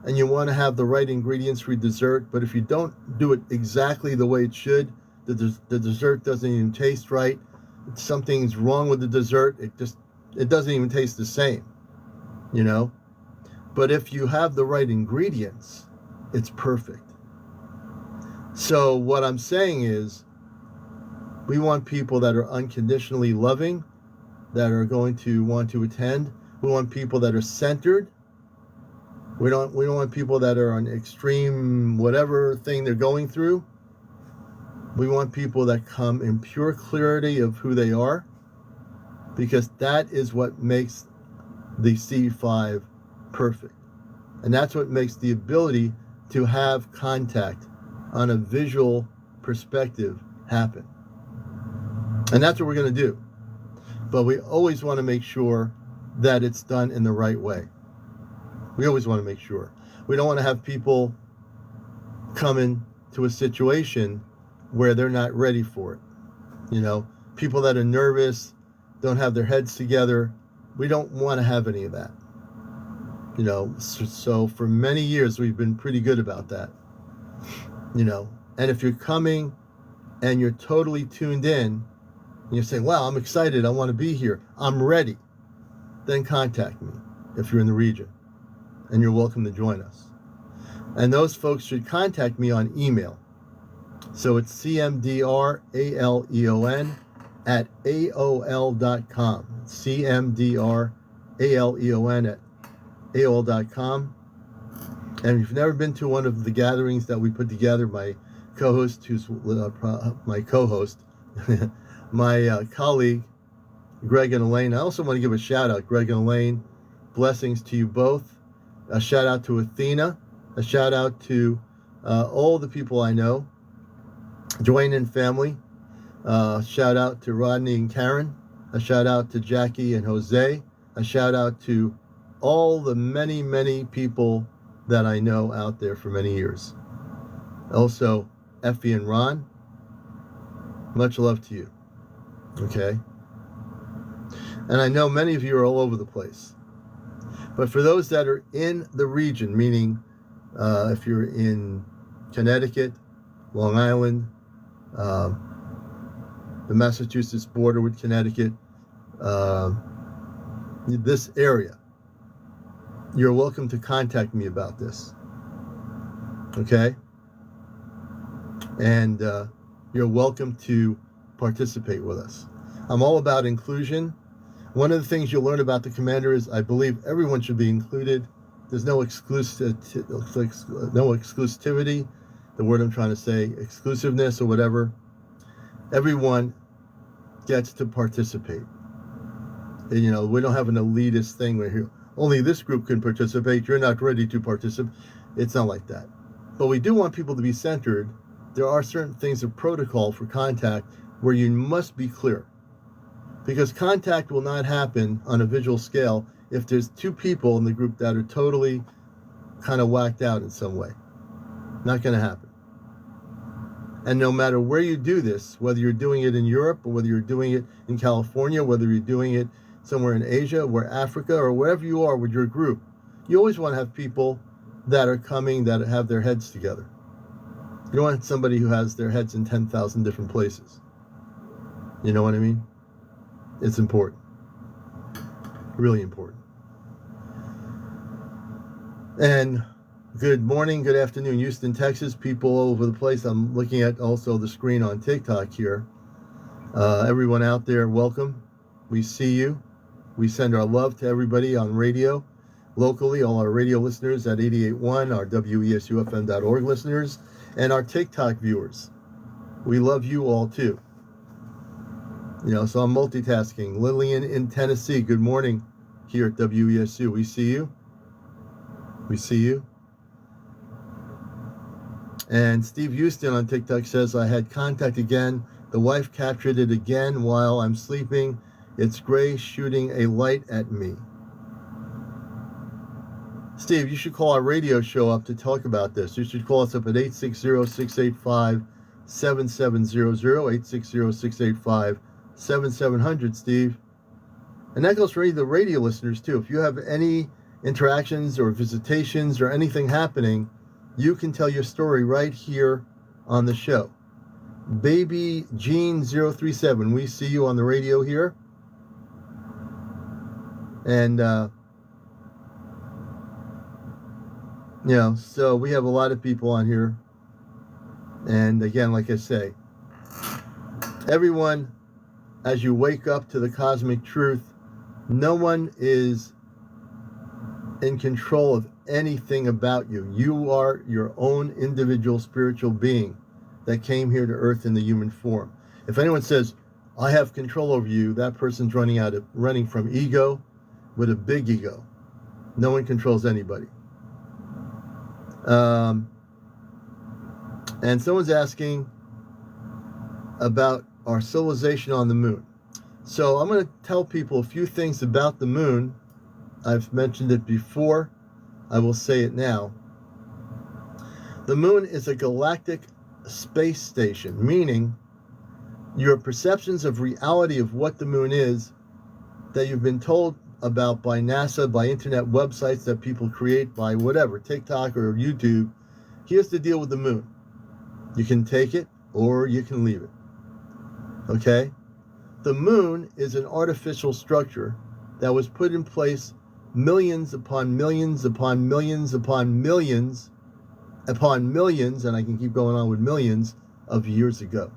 and you want to have the right ingredients for your dessert, but if you don't do it exactly the way it should, the dessert doesn't even taste right. Something's wrong with the dessert. It doesn't even taste the same, you know. But if you have the right ingredients, it's perfect. So what I'm saying is, we want people that are unconditionally loving, that are going to want to attend. We want people that are centered. We don't want people that are on extreme whatever thing they're going through. We want people that come in pure clarity of who they are, because that is what makes the C5 perfect. And that's what makes the ability to have contact on a visual perspective happen. And that's what we're going to do. But we always want to make sure that it's done in the right way. We always want to make sure. We don't want to have people come into a situation where they're not ready for it. You know, people that are nervous, don't have their heads together. We don't want to have any of that. You know, so for many years we've been pretty good about that. You know, and if you're coming and you're totally tuned in, and you're saying, wow, I'm excited, I want to be here, I'm ready, then contact me if you're in the region, and you're welcome to join us. And those folks should contact me on email. So it's CmdrAleon at AOL.com. CmdrAleon at AOL.com. And if you've never been to one of the gatherings that we put together, my co-host, my colleague, Greg and Elaine. I also want to give a shout out, Greg and Elaine. Blessings to you both. A shout out to Athena. A shout out to all the people I know. Dwayne and family. Shout out to Rodney and Karen. A shout out to Jackie and Jose. A shout out to all the many, many people that I know out there for many years. Also, Effie and Ron, much love to you. Okay? And I know many of you are all over the place. But for those that are in the region, meaning if you're in Connecticut, Long Island, the Massachusetts border with Connecticut, this area, you're welcome to contact me about this. Okay? And you're welcome to participate with us. I'm all about inclusion. One of the things you'll learn about the Commander is I believe everyone should be included. There's no exclusivity. the word I'm trying to say, exclusiveness or whatever. Everyone gets to participate. And, we don't have an elitist thing where here, only this group can participate. You're not ready to participate. It's not like that. But we do want people to be centered. There are certain things of protocol for contact where you must be clear. Because contact will not happen on a visual scale if there's two people in the group that are totally kind of whacked out in some way. Not going to happen. And no matter where you do this, whether you're doing it in Europe or whether you're doing it in California, whether you're doing it somewhere in Asia or Africa or wherever you are with your group, you always want to have people that are coming that have their heads together. You don't want somebody who has their heads in 10,000 different places. You know what I mean? It's important. Really important. And good morning, good afternoon, Houston, Texas, people all over the place. I'm looking at also the screen on TikTok here. Everyone out there, welcome. We see you. We send our love to everybody on radio, locally, all our radio listeners at 88.1, our WESUFM.org listeners, and our TikTok viewers. We love you all too. So I'm multitasking. Lillian in Tennessee, good morning here at WESU. We see you. We see you. And Steve Houston on TikTok says, I had contact again. The wife captured it again while I'm sleeping. It's gray shooting a light at me. Steve, you should call our radio show up to talk about this. You should call us up at 860-685-7700, 860-685-7700, Steve. And that goes for any of the radio listeners, too. If you have any interactions or visitations or anything happening, you can tell your story right here on the show. Baby Jean 037, we see you on the radio here. And, so we have a lot of people on here. And again, like I say, everyone, as you wake up to the cosmic truth, no one is in control of anything about you. You are your own individual spiritual being that came here to earth in the human form. If anyone says, I have control over you, that person's running from ego with a big ego. No one controls anybody. And someone's asking about our civilization on the moon. So I'm going to tell people a few things about the moon. I've mentioned it before. I will say it now. The moon is a galactic space station, meaning your perceptions of reality of what the moon is that you've been told about by NASA, by internet websites that people create, by whatever, TikTok or YouTube. Here's the deal with the moon. You can take it or you can leave it. Okay? The moon is an artificial structure that was put in place millions upon millions upon millions upon millions upon millions, and I can keep going on with millions of years ago.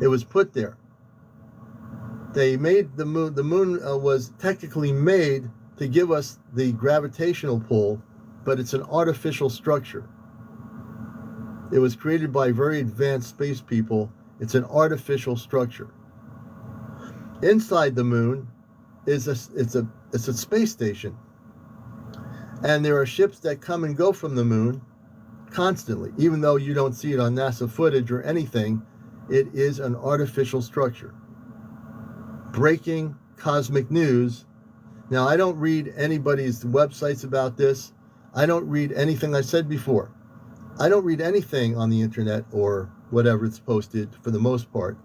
It was put there. They made the moon. The moon was technically made to give us the gravitational pull, but it's an artificial structure. It was created by very advanced space people. It's an artificial structure. Inside the moon is it's a space station, and there are ships that come and go from the moon constantly. Even though you don't see it on NASA footage or anything, it is an artificial structure. Breaking cosmic news. Now, I don't read anybody's websites about this. I don't read anything. I said before, I don't read anything on the internet or whatever it's posted for the most part.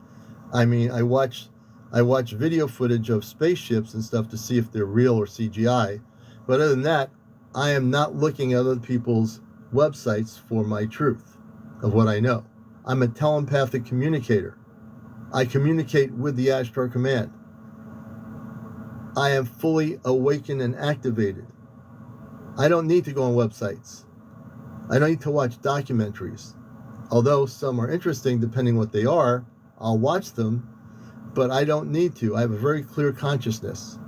I mean, I watch video footage of spaceships and stuff to see if they're real or CGI. But other than that, I am not looking at other people's websites for my truth of what I know. I'm a telepathic communicator. I communicate with the Ashtar Command. I am fully awakened and activated. I don't need to go on websites. I don't need to watch documentaries. Although some are interesting, depending what they are, I'll watch them, but I don't need to. I have a very clear consciousness.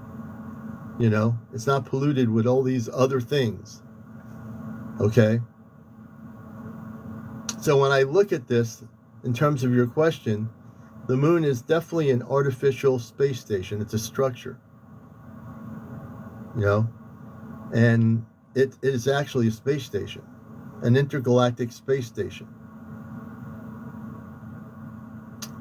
It's not polluted with all these other things. Okay? So when I look at this, in terms of your question, the moon is definitely an artificial space station. It's a structure, and it is actually a space station, an intergalactic space station.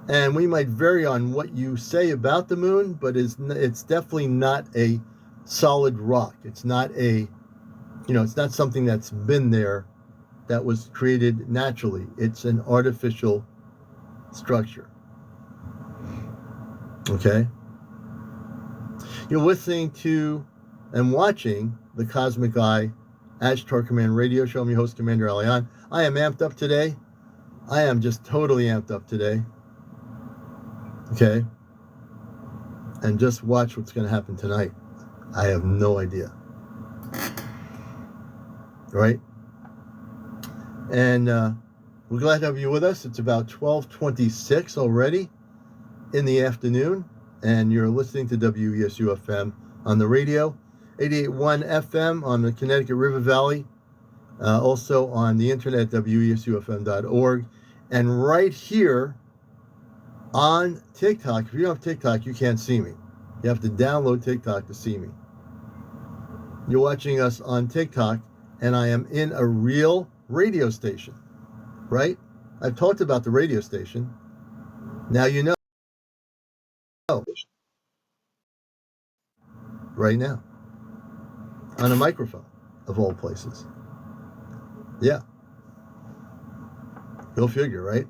And we might vary on what you say about the moon, but it's definitely not a solid rock. It's not it's not something that's been there, that was created naturally. It's an artificial structure. Okay? You're listening to and watching the Cosmic Eye Ashtar Command Radio Show. I'm your host, CmdrAleon. I am amped up today. I am just totally amped up today. Okay? And just watch what's going to happen tonight. I have no idea. Right? And we're glad to have you with us. It's about 12:26 already in the afternoon, and you're listening to WESU FM on the radio, 88.1 FM on the Connecticut River Valley, also on the internet, WESUFM.org, and right here on TikTok. If you don't have TikTok, you can't see me. You have to download TikTok to see me. You're watching us on TikTok, and I am in a real radio station, right? I've talked about the radio station. Now you know. Right now. On a microphone, of all places. Yeah. Go figure, right?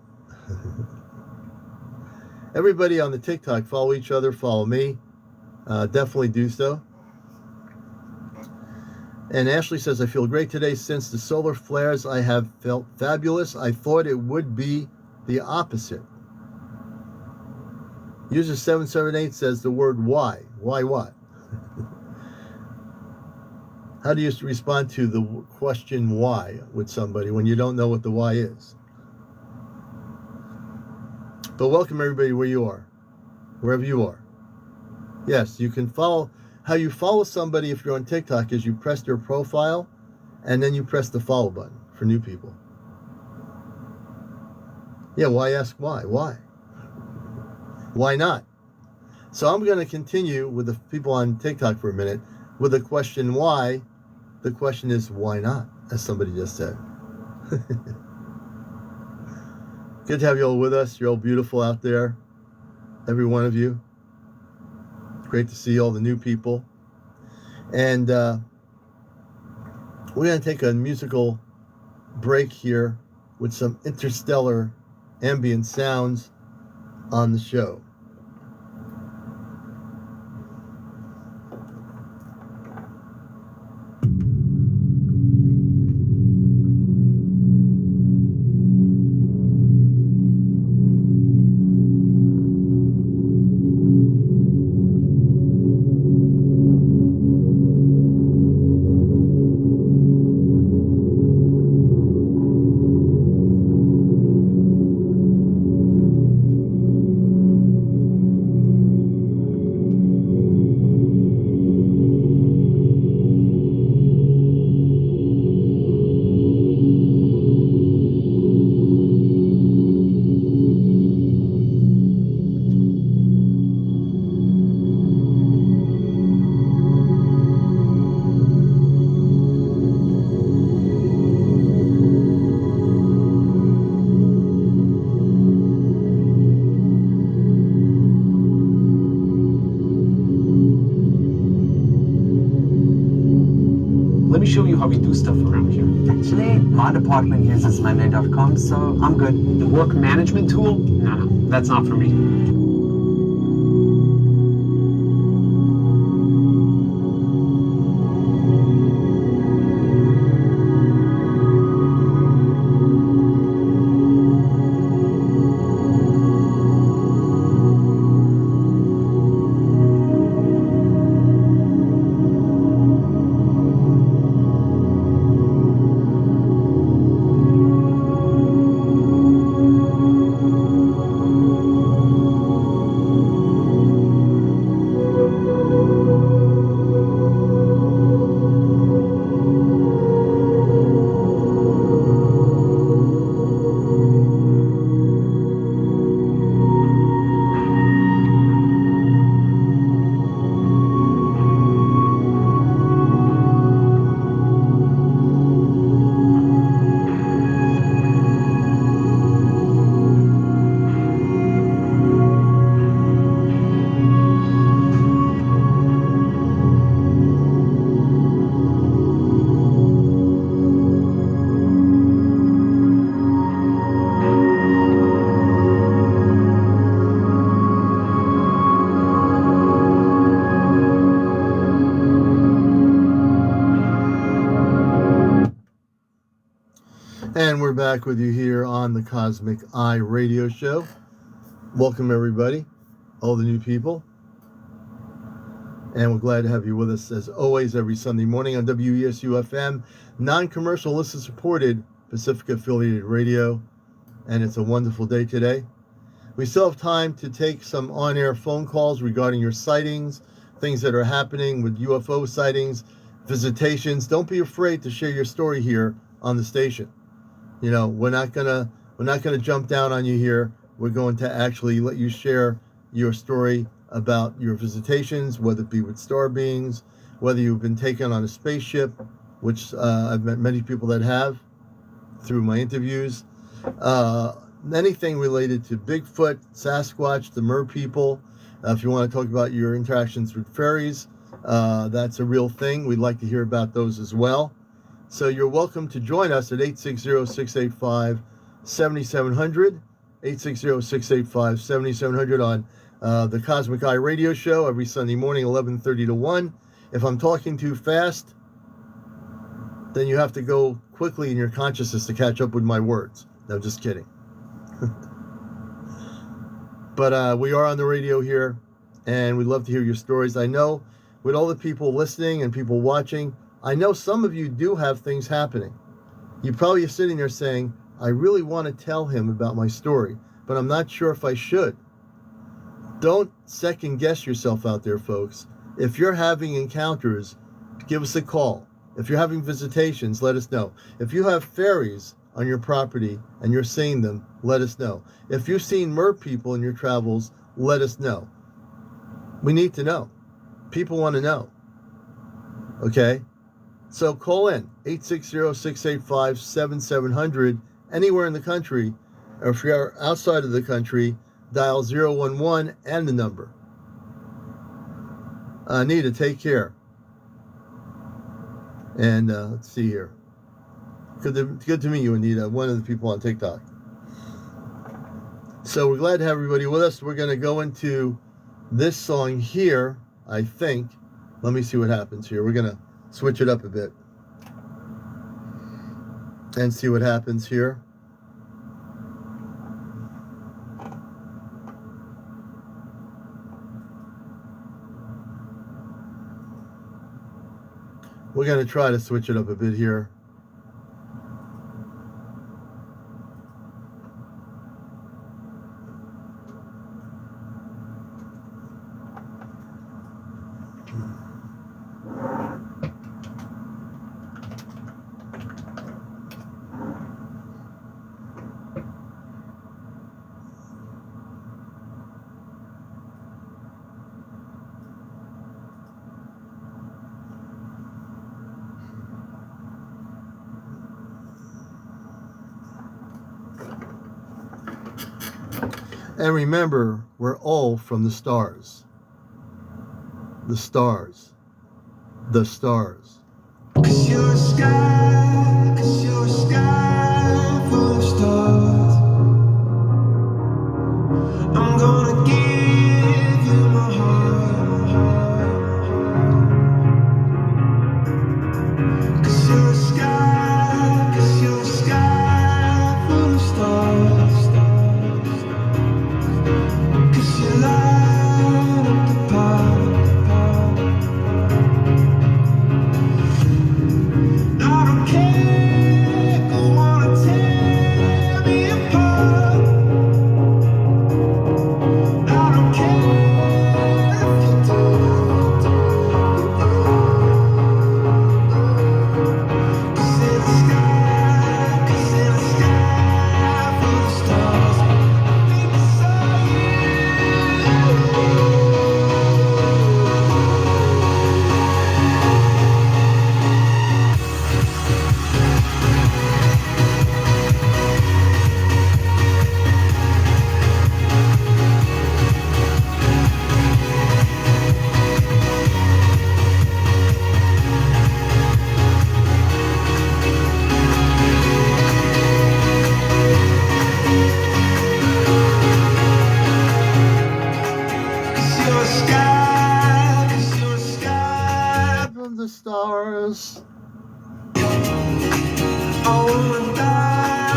Everybody on the TikTok, follow each other, follow me. Definitely do so. And Ashley says, I feel great today. Since the solar flares, I have felt fabulous. I thought it would be the opposite. User 778 says the word why. Why what? How do you respond to the question why with somebody when you don't know what the why is? But welcome everybody where you are, wherever you are. Yes, you can follow. How you follow somebody if you're on TikTok is you press their profile and then you press the follow button for new people. Yeah, why ask why? Why? Why not? So I'm going to continue with the people on TikTok for a minute with the question why. The question is why not, as somebody just said. Good to have you all with us. You're all beautiful out there, every one of you. Great to see all the new people. And we're going to take a musical break here with some interstellar ambient sounds on the show. Let me show you how we do stuff around here. Actually, my department uses Monday.com, so I'm good. The work management tool? No, that's not for me. And we're back with you here on the Cosmic Eye Radio Show. Welcome, everybody, all the new people. And we're glad to have you with us, as always, every Sunday morning on WESU-FM, non-commercial, listener-supported, Pacific-affiliated radio. And it's a wonderful day today. We still have time to take some on-air phone calls regarding your sightings, things that are happening with UFO sightings, visitations. Don't be afraid to share your story here on the station. You know, we're not gonna jump down on you here. We're going to actually let you share your story about your visitations, whether it be with star beings, whether you've been taken on a spaceship, which I've met many people that have through my interviews. Anything related to Bigfoot, Sasquatch, the Mer people. If you want to talk about your interactions with fairies, that's a real thing. We'd like to hear about those as well. So you're welcome to join us at 860-685-7700, 860-685-7700 on the Cosmic Eye Radio Show every Sunday morning, 11:30 to 1. If I'm talking too fast, then you have to go quickly in your consciousness to catch up with my words. No, just kidding. But we are on the radio here, and we'd love to hear your stories. I know with all the people listening and people watching, I know some of you do have things happening. You probably are sitting there saying, I really want to tell him about my story, but I'm not sure if I should. Don't second guess yourself out there, folks. If you're having encounters, give us a call. If you're having visitations, let us know. If you have fairies on your property and you're seeing them, let us know. If you've seen mer people in your travels, let us know. We need to know. People want to know. Okay? So call in, 860-685-7700, anywhere in the country, or if you're outside of the country, dial 011 and the number. Anita, take care. And let's see here. Good to meet you, Anita, one of the people on TikTok. So we're glad to have everybody with us. We're going to go into this song here, I think. Let me see what happens here. We're going to switch it up a bit and see what happens here. We're going to try to switch it up a bit here. And remember, we're all from the stars. The stars. The stars. 'Cause you're a sky full of stars. I'm gonna give you my heart. 'Cause you're a sky full of stars. 'Cause you light up the path. I don't care, go on and tear me apart. I don't care if you do. 'Cause in the sky full of stars, I think I saw you. Cause you're a sky From the stars. I wanna die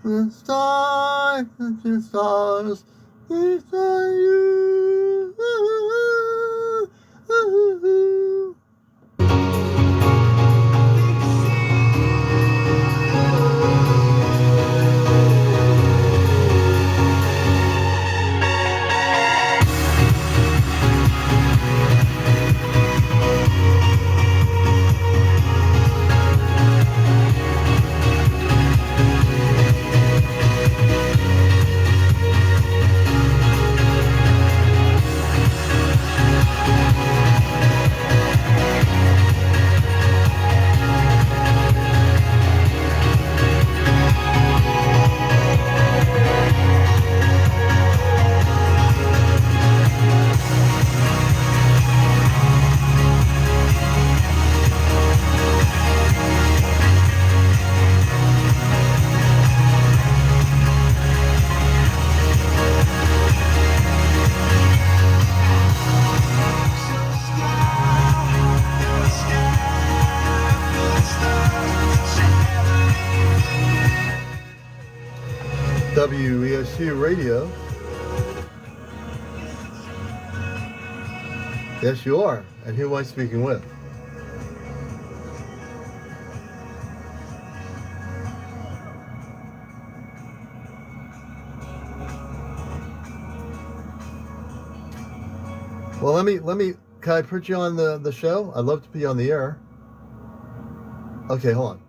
The stars, the stars, these are you. CmdrAleon. Yes, you are. And who am I speaking with? Well, let me, can I put you on the show? I'd love to be on the air. Okay, hold on.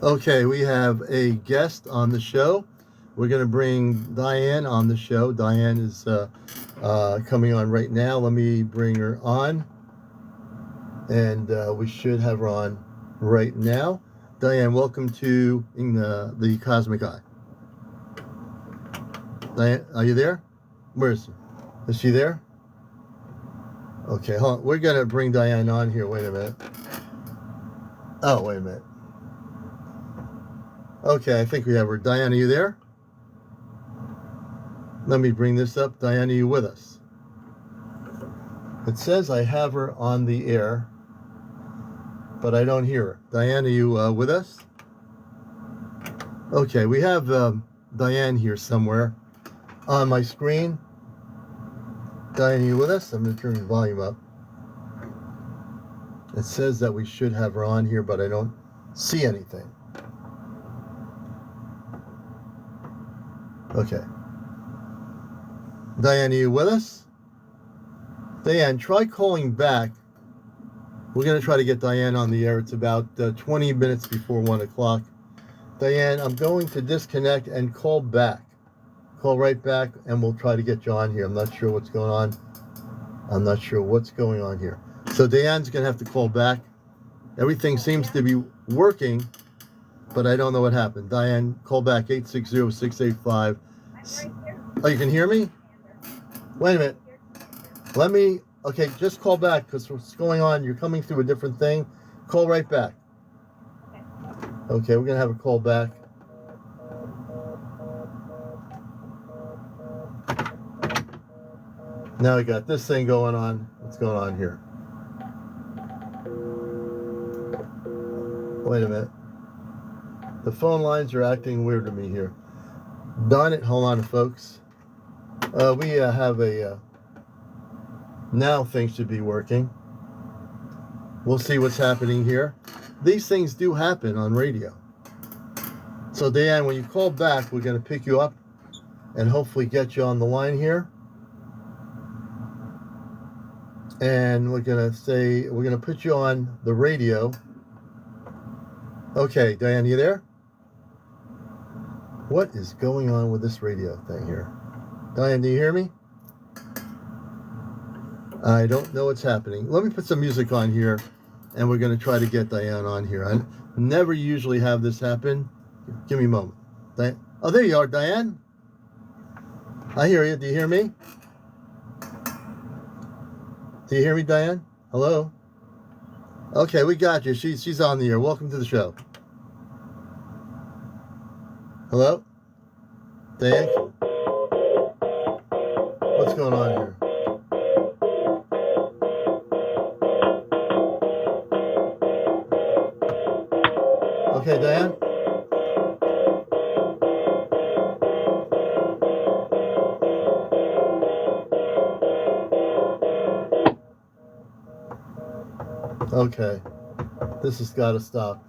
Okay, we have a guest on the show. We're going to bring Diane on the show. Diane is coming on right now. Let me bring her on. And we should have her on right now. Diane, welcome to the Cosmic Eye. Diane, are you there? Where is she? Is she there? Okay, hold on. We're going to bring Diane on here. Wait a minute. Oh, wait a minute. Okay, I think we have her. Diane, are you there? Let me bring this up. Diane, are you with us? It says I have her on the air, but I don't hear her. Diane, are you with us? Okay, we have Diane here somewhere on my screen. Diane, are you with us? I'm going to turn the volume up. It says that we should have her on here, but I don't see anything. Okay. Diane, are you with us? Diane, try calling back. We're going to try to get Diane on the air. It's about 20 minutes before 1 o'clock. Diane, I'm going to disconnect and call back. Call right back, and we'll try to get you on here. I'm not sure what's going on. I'm not sure what's going on here. So Diane's going to have to call back. Everything seems to be working, but I don't know what happened. Diane, call back 860-685. Oh, you can hear me? Wait a minute. Let me, okay, just call back because what's going on, you're coming through a different thing. Call right back. Okay, we're going to have a call back. Now we got this thing going on. What's going on here? Wait a minute. The phone lines are acting weird to me here. Darn it. Hold on, folks. We have a... now things should be working. We'll see what's happening here. These things do happen on radio. So, Diane, when you call back, we're going to pick you up and hopefully get you on the line here. And we're going to put you on the radio. Okay, Diane, you there? What is going on with this radio thing here? Diane, do you hear me? I don't know what's happening. Let me put some music on here, and we're going to try to get Diane on here. I never usually have this happen. Give me a moment. Diane. Oh, there you are, Diane. I hear you. Do you hear me? Do you hear me, Diane? Hello? Okay, we got you. She's on the air. Welcome to the show. Hello? Diane? What's going on here? Okay, Diane? Okay. This has got to stop.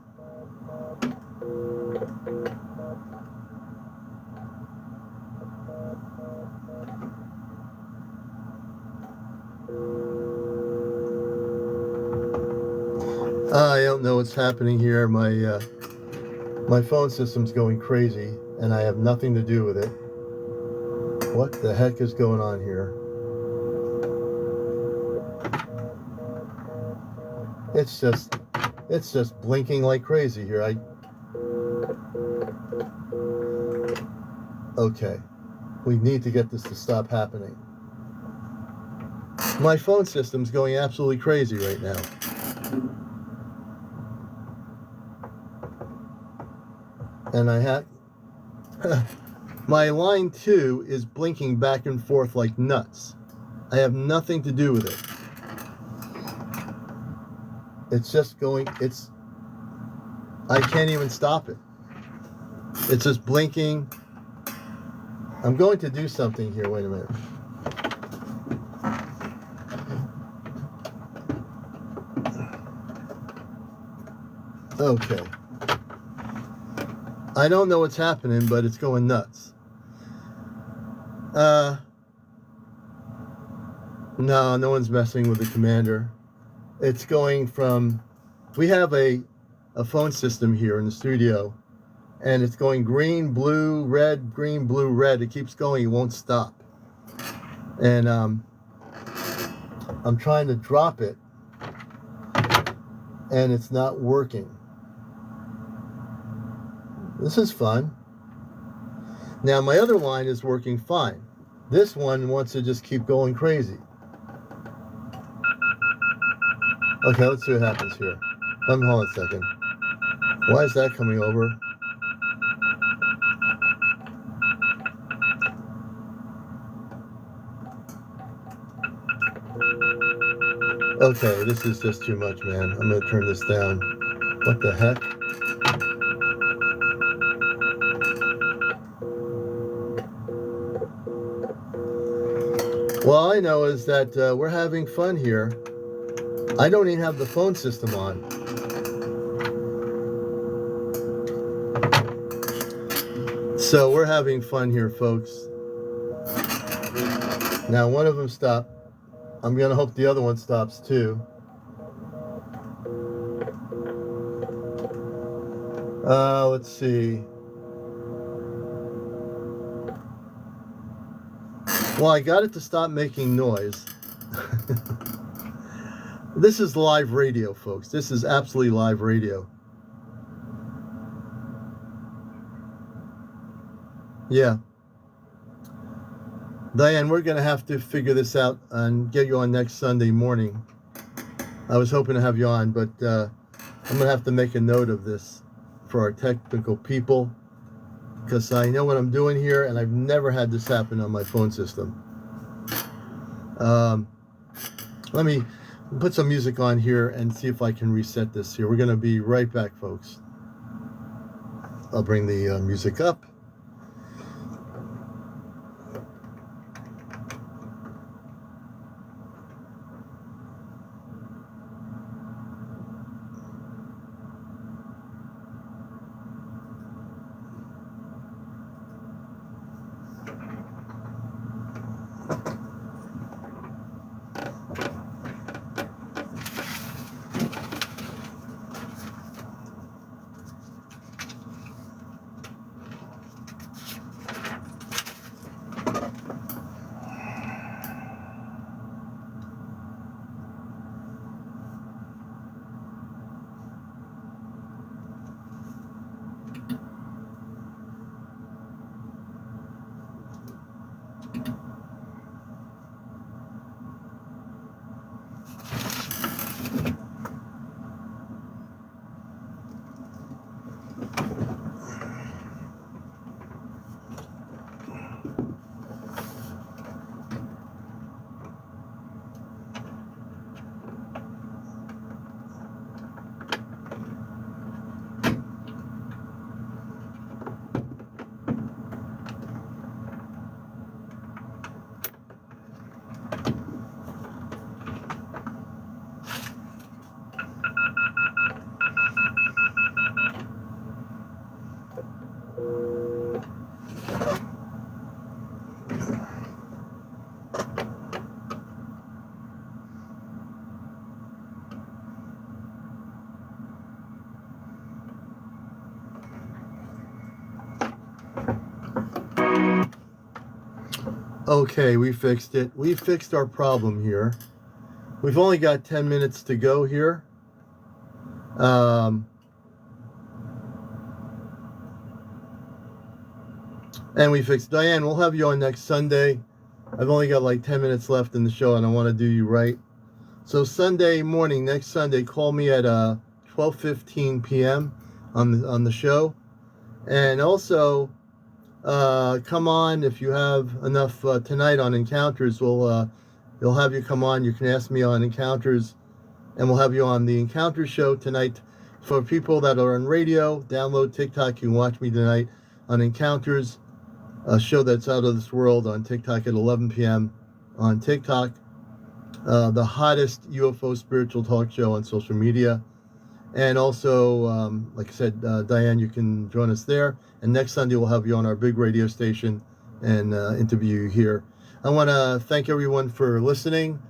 I don't know what's happening here. My phone system's going crazy, and I have nothing to do with it. What the heck is going on here? It's just blinking like crazy here. Okay. We need to get this to stop happening. My phone system's going absolutely crazy right now. And I have my line 2 is blinking back and forth like nuts. I have nothing to do with it. It's just going, I can't even stop it. It's just blinking. I'm going to do something here. Wait a minute. Okay. I don't know what's happening, but it's going nuts. No one's messing with the commander. It's going from, we have a phone system here in the studio, and it's going green, blue, red, green, blue, red. It keeps going, it won't stop. And I'm trying to drop it, and it's not working. This is fun. Now my other line is working fine. This one wants to just keep going crazy. Okay, let's see what happens here. Hold on a second. Why is that coming over? Okay, this is just too much, man. I'm going to turn this down. What the heck? Well, all I know is that we're having fun here. I don't even have the phone system on. So we're having fun here, folks. Now, one of them stopped. I'm going to hope the other one stops too. Let's see. Well, I got it to stop making noise. This is live radio, folks. This is absolutely live radio. Yeah. Diane, we're going to have to figure this out and get you on next Sunday morning. I was hoping to have you on, but I'm going to have to make a note of this for our technical people, because I know what I'm doing here, and I've never had this happen on my phone system. Let me put some music on here and see if I can reset this here. We're going to be right back, folks. I'll bring the music up. Okay, we fixed it. We fixed our problem here. We've only got 10 minutes to go here. And we fixed. Diane, we'll have you on next Sunday. I've only got like 10 minutes left in the show, and I want to do you right. So Sunday morning, next Sunday, call me at 12:15 p.m. on the show. And also, come on if you have enough tonight on Encounters. We'll have you come on. You can ask me on Encounters, and we'll have you on the Encounters show tonight. For people that are on radio, download TikTok. You can watch me tonight on Encounters, a show that's out of this world on TikTok at 11 p.m. on TikTok. The hottest UFO spiritual talk show on social media. And also, like I said, Diane, you can join us there. And next Sunday, we'll have you on our big radio station and interview you here. I want to thank everyone for listening.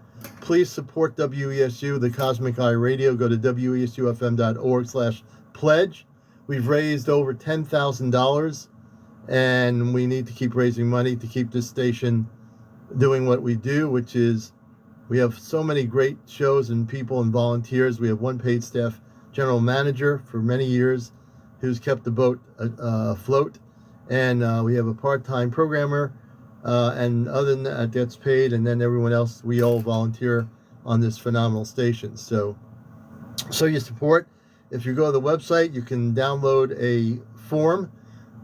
Please support WESU, the Cosmic Eye Radio. Go to wesufm.org/pledge. We've raised over $10,000, and we need to keep raising money to keep this station doing what we do, which is we have so many great shows and people and volunteers. We have one paid staff general manager for many years who's kept the boat afloat. And we have a part-time programmer. And other than that, that's paid. And then everyone else, we all volunteer on this phenomenal station. So you support. If you go to the website, you can download a form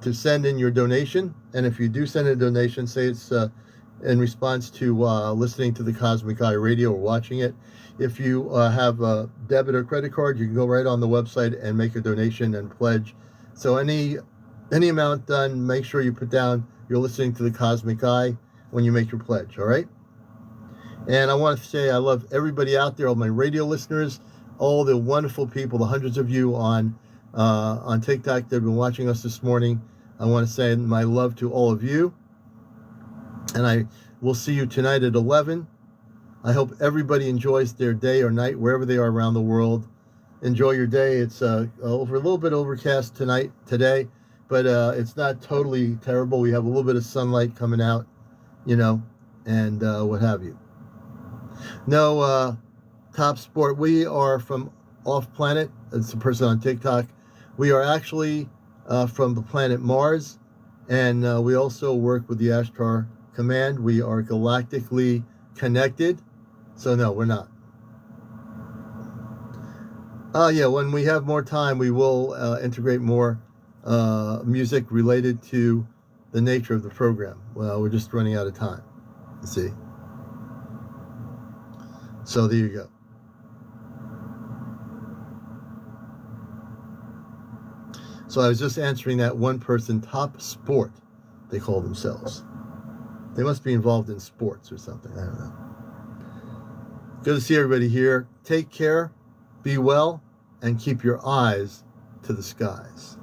to send in your donation. And if you do send in a donation, say it's in response to listening to the Cosmic Eye Radio or watching it. If you have a debit or credit card, you can go right on the website and make a donation and pledge. So any amount done, make sure you put down you're listening to the Cosmic Eye when you make your pledge, all right? And I want to say I love everybody out there, all my radio listeners, all the wonderful people, the hundreds of you on TikTok that have been watching us this morning. I want to say my love to all of you. And I will see you tonight at 11. I hope everybody enjoys their day or night, wherever they are around the world. Enjoy your day. It's a little bit overcast today, but it's not totally terrible. We have a little bit of sunlight coming out, and what have you. No, Top Sport. We are from Off Planet. It's a person on TikTok. We are actually from the planet Mars, and we also work with the Ashtar Command. We are galactically connected. So no, we're not. Yeah, when we have more time, we will integrate more music related to the nature of the program. Well, we're just running out of time. You see. So there you go. So I was just answering that one person, Top Sport, they call themselves. They must be involved in sports or something. I don't know. Good to see everybody here. Take care, be well, and keep your eyes to the skies.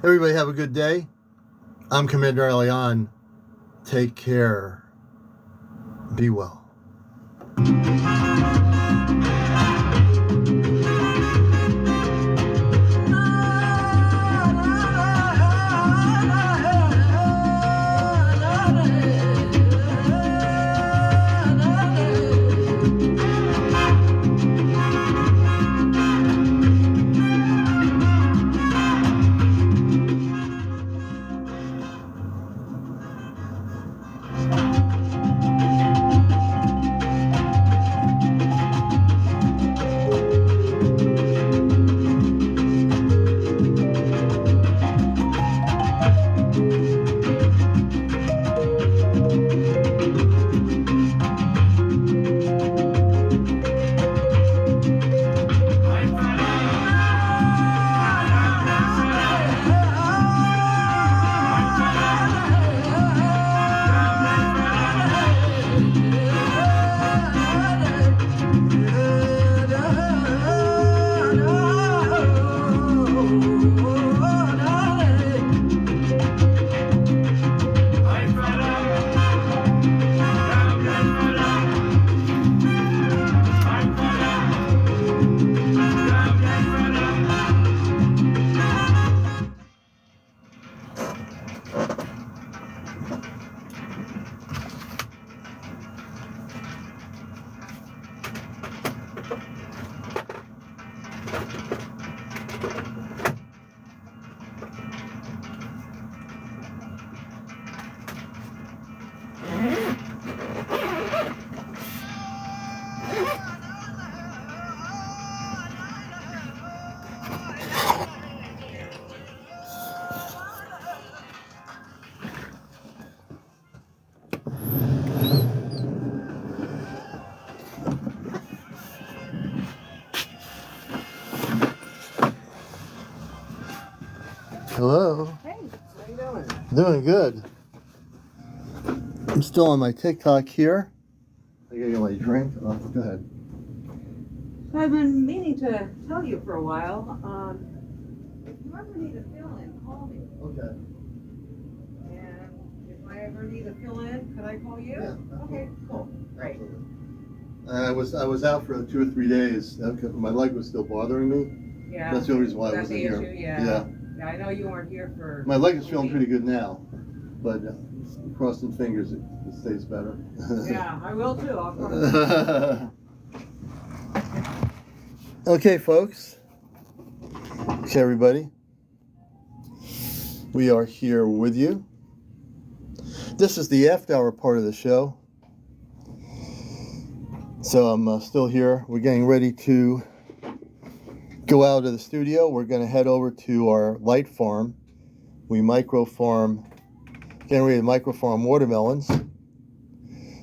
Everybody have a good day. I'm CmdrAleon. Take care. Be well. Hello. Hey, how you doing? Doing good. I'm still on my TikTok here. I gotta get my drink. Oh, go ahead. I've been meaning to tell you for a while. If you ever need a fill-in, call me. Okay. And if I ever need a fill-in, could I call you? Yeah. Okay, cool. Great. I was out for 2 or 3 days. My leg was still bothering me. Yeah. That's the only reason why I That's wasn't the here. issue, yeah. Yeah, I know you weren't here for. My leg is a feeling week. pretty good now, but crossing fingers it stays better. Yeah, I will too. I'll come. Okay, folks. Okay, everybody. We are here with you. This is the after hour part of the show. So I'm still here. We're getting ready to go out of the studio. We're going to head over to our light farm. We getting ready to microfarm watermelons.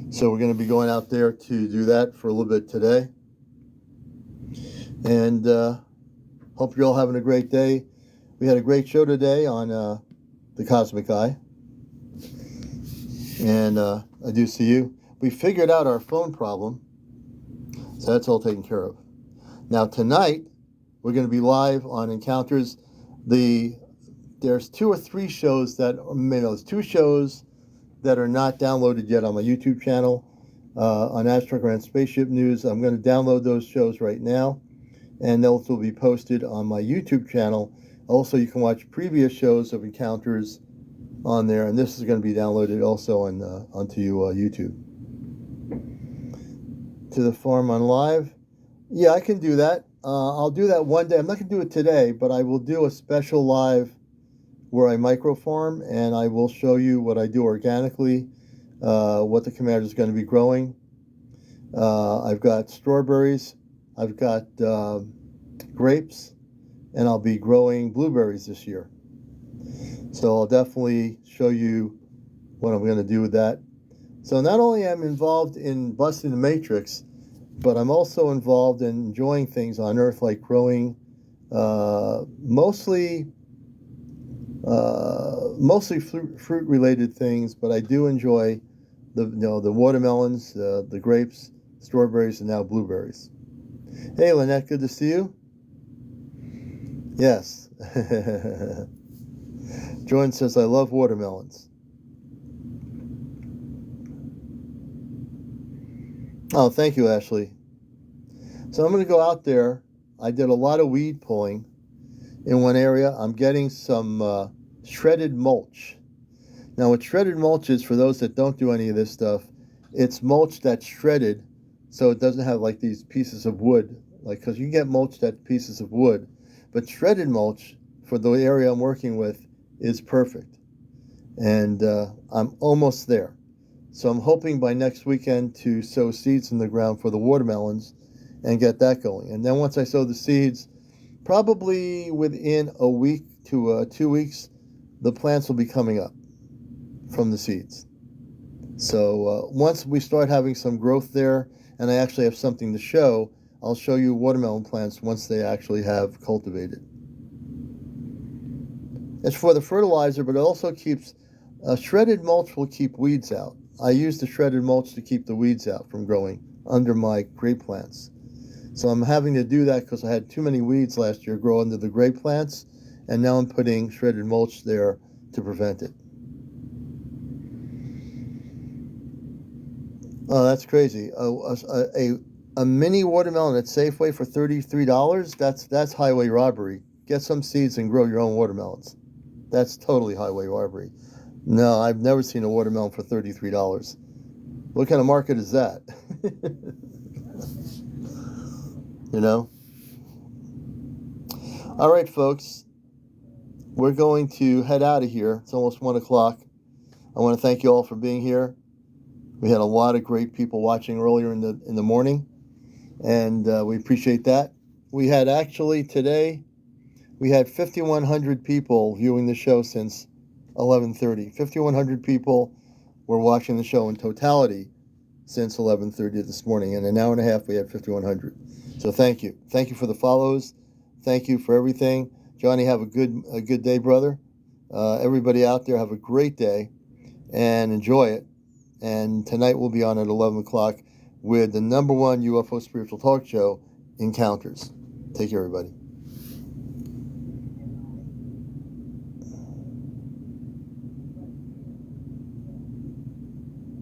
So we're going to be going out there to do that for a little bit today. And hope you're all having a great day. We had a great show today on the Cosmic Eye. And I do see you. We figured out our phone problem. So that's all taken care of. Now tonight, we're going to be live on Encounters. There's 2 or 3 shows there's 2 shows that are not downloaded yet on my YouTube channel. On Astronaut and Spaceship News, I'm going to download those shows right now, and they'll also be posted on my YouTube channel. Also, you can watch previous shows of Encounters on there, and this is going to be downloaded also onto YouTube. To the farm on live. Yeah, I can do that. I'll do that one day. I'm not going to do it today, but I will do a special live where I microfarm, and I will show you what I do organically, what the commander is going to be growing. I've got strawberries, I've got grapes, and I'll be growing blueberries this year. So I'll definitely show you what I'm going to do with that. So not only am I involved in busting the matrix, but I'm also involved in enjoying things on Earth, like growing mostly fruit-related things. But I do enjoy the watermelons, the grapes, strawberries, and now blueberries. Hey, Lynette, good to see you. Yes. Jordan says, I love watermelons. Oh, thank you, Ashley. So I'm going to go out there. I did a lot of weed pulling in one area. I'm getting some shredded mulch. Now, what shredded mulch is, for those that don't do any of this stuff, it's mulch that's shredded, so it doesn't have like these pieces of wood. Because you can get mulch that's pieces of wood, but shredded mulch for the area I'm working with is perfect. And I'm almost there. So I'm hoping by next weekend to sow seeds in the ground for the watermelons and get that going. And then once I sow the seeds, probably within a week to 2 weeks, the plants will be coming up from the seeds. So once we start having some growth there, and I actually have something to show, I'll show you watermelon plants once they actually have cultivated. It's for the fertilizer, but it also keeps, shredded mulch will keep weeds out. I use the shredded mulch to keep the weeds out from growing under my grape plants. So I'm having to do that because I had too many weeds last year grow under the grape plants, and now I'm putting shredded mulch there to prevent it. Oh, that's crazy. A mini watermelon at Safeway for $33, that's highway robbery. Get some seeds and grow your own watermelons. That's totally highway robbery. No, I've never seen a watermelon for $33. What kind of market is that? You know? All right, folks. We're going to head out of here. It's almost 1 o'clock. I want to thank you all for being here. We had a lot of great people watching earlier in the morning, and we appreciate that. We had actually today, we had 5,100 people viewing the show since 11:30. 5,100 people were watching the show in totality since 11:30 this morning. In an hour and a half, we had 5,100. So thank you. Thank you for the follows. Thank you for everything. Johnny, have a good day, brother. Everybody out there, have a great day and enjoy it. And tonight we'll be on at 11 o'clock with the #1 UFO spiritual talk show, Encounters. Take care, everybody.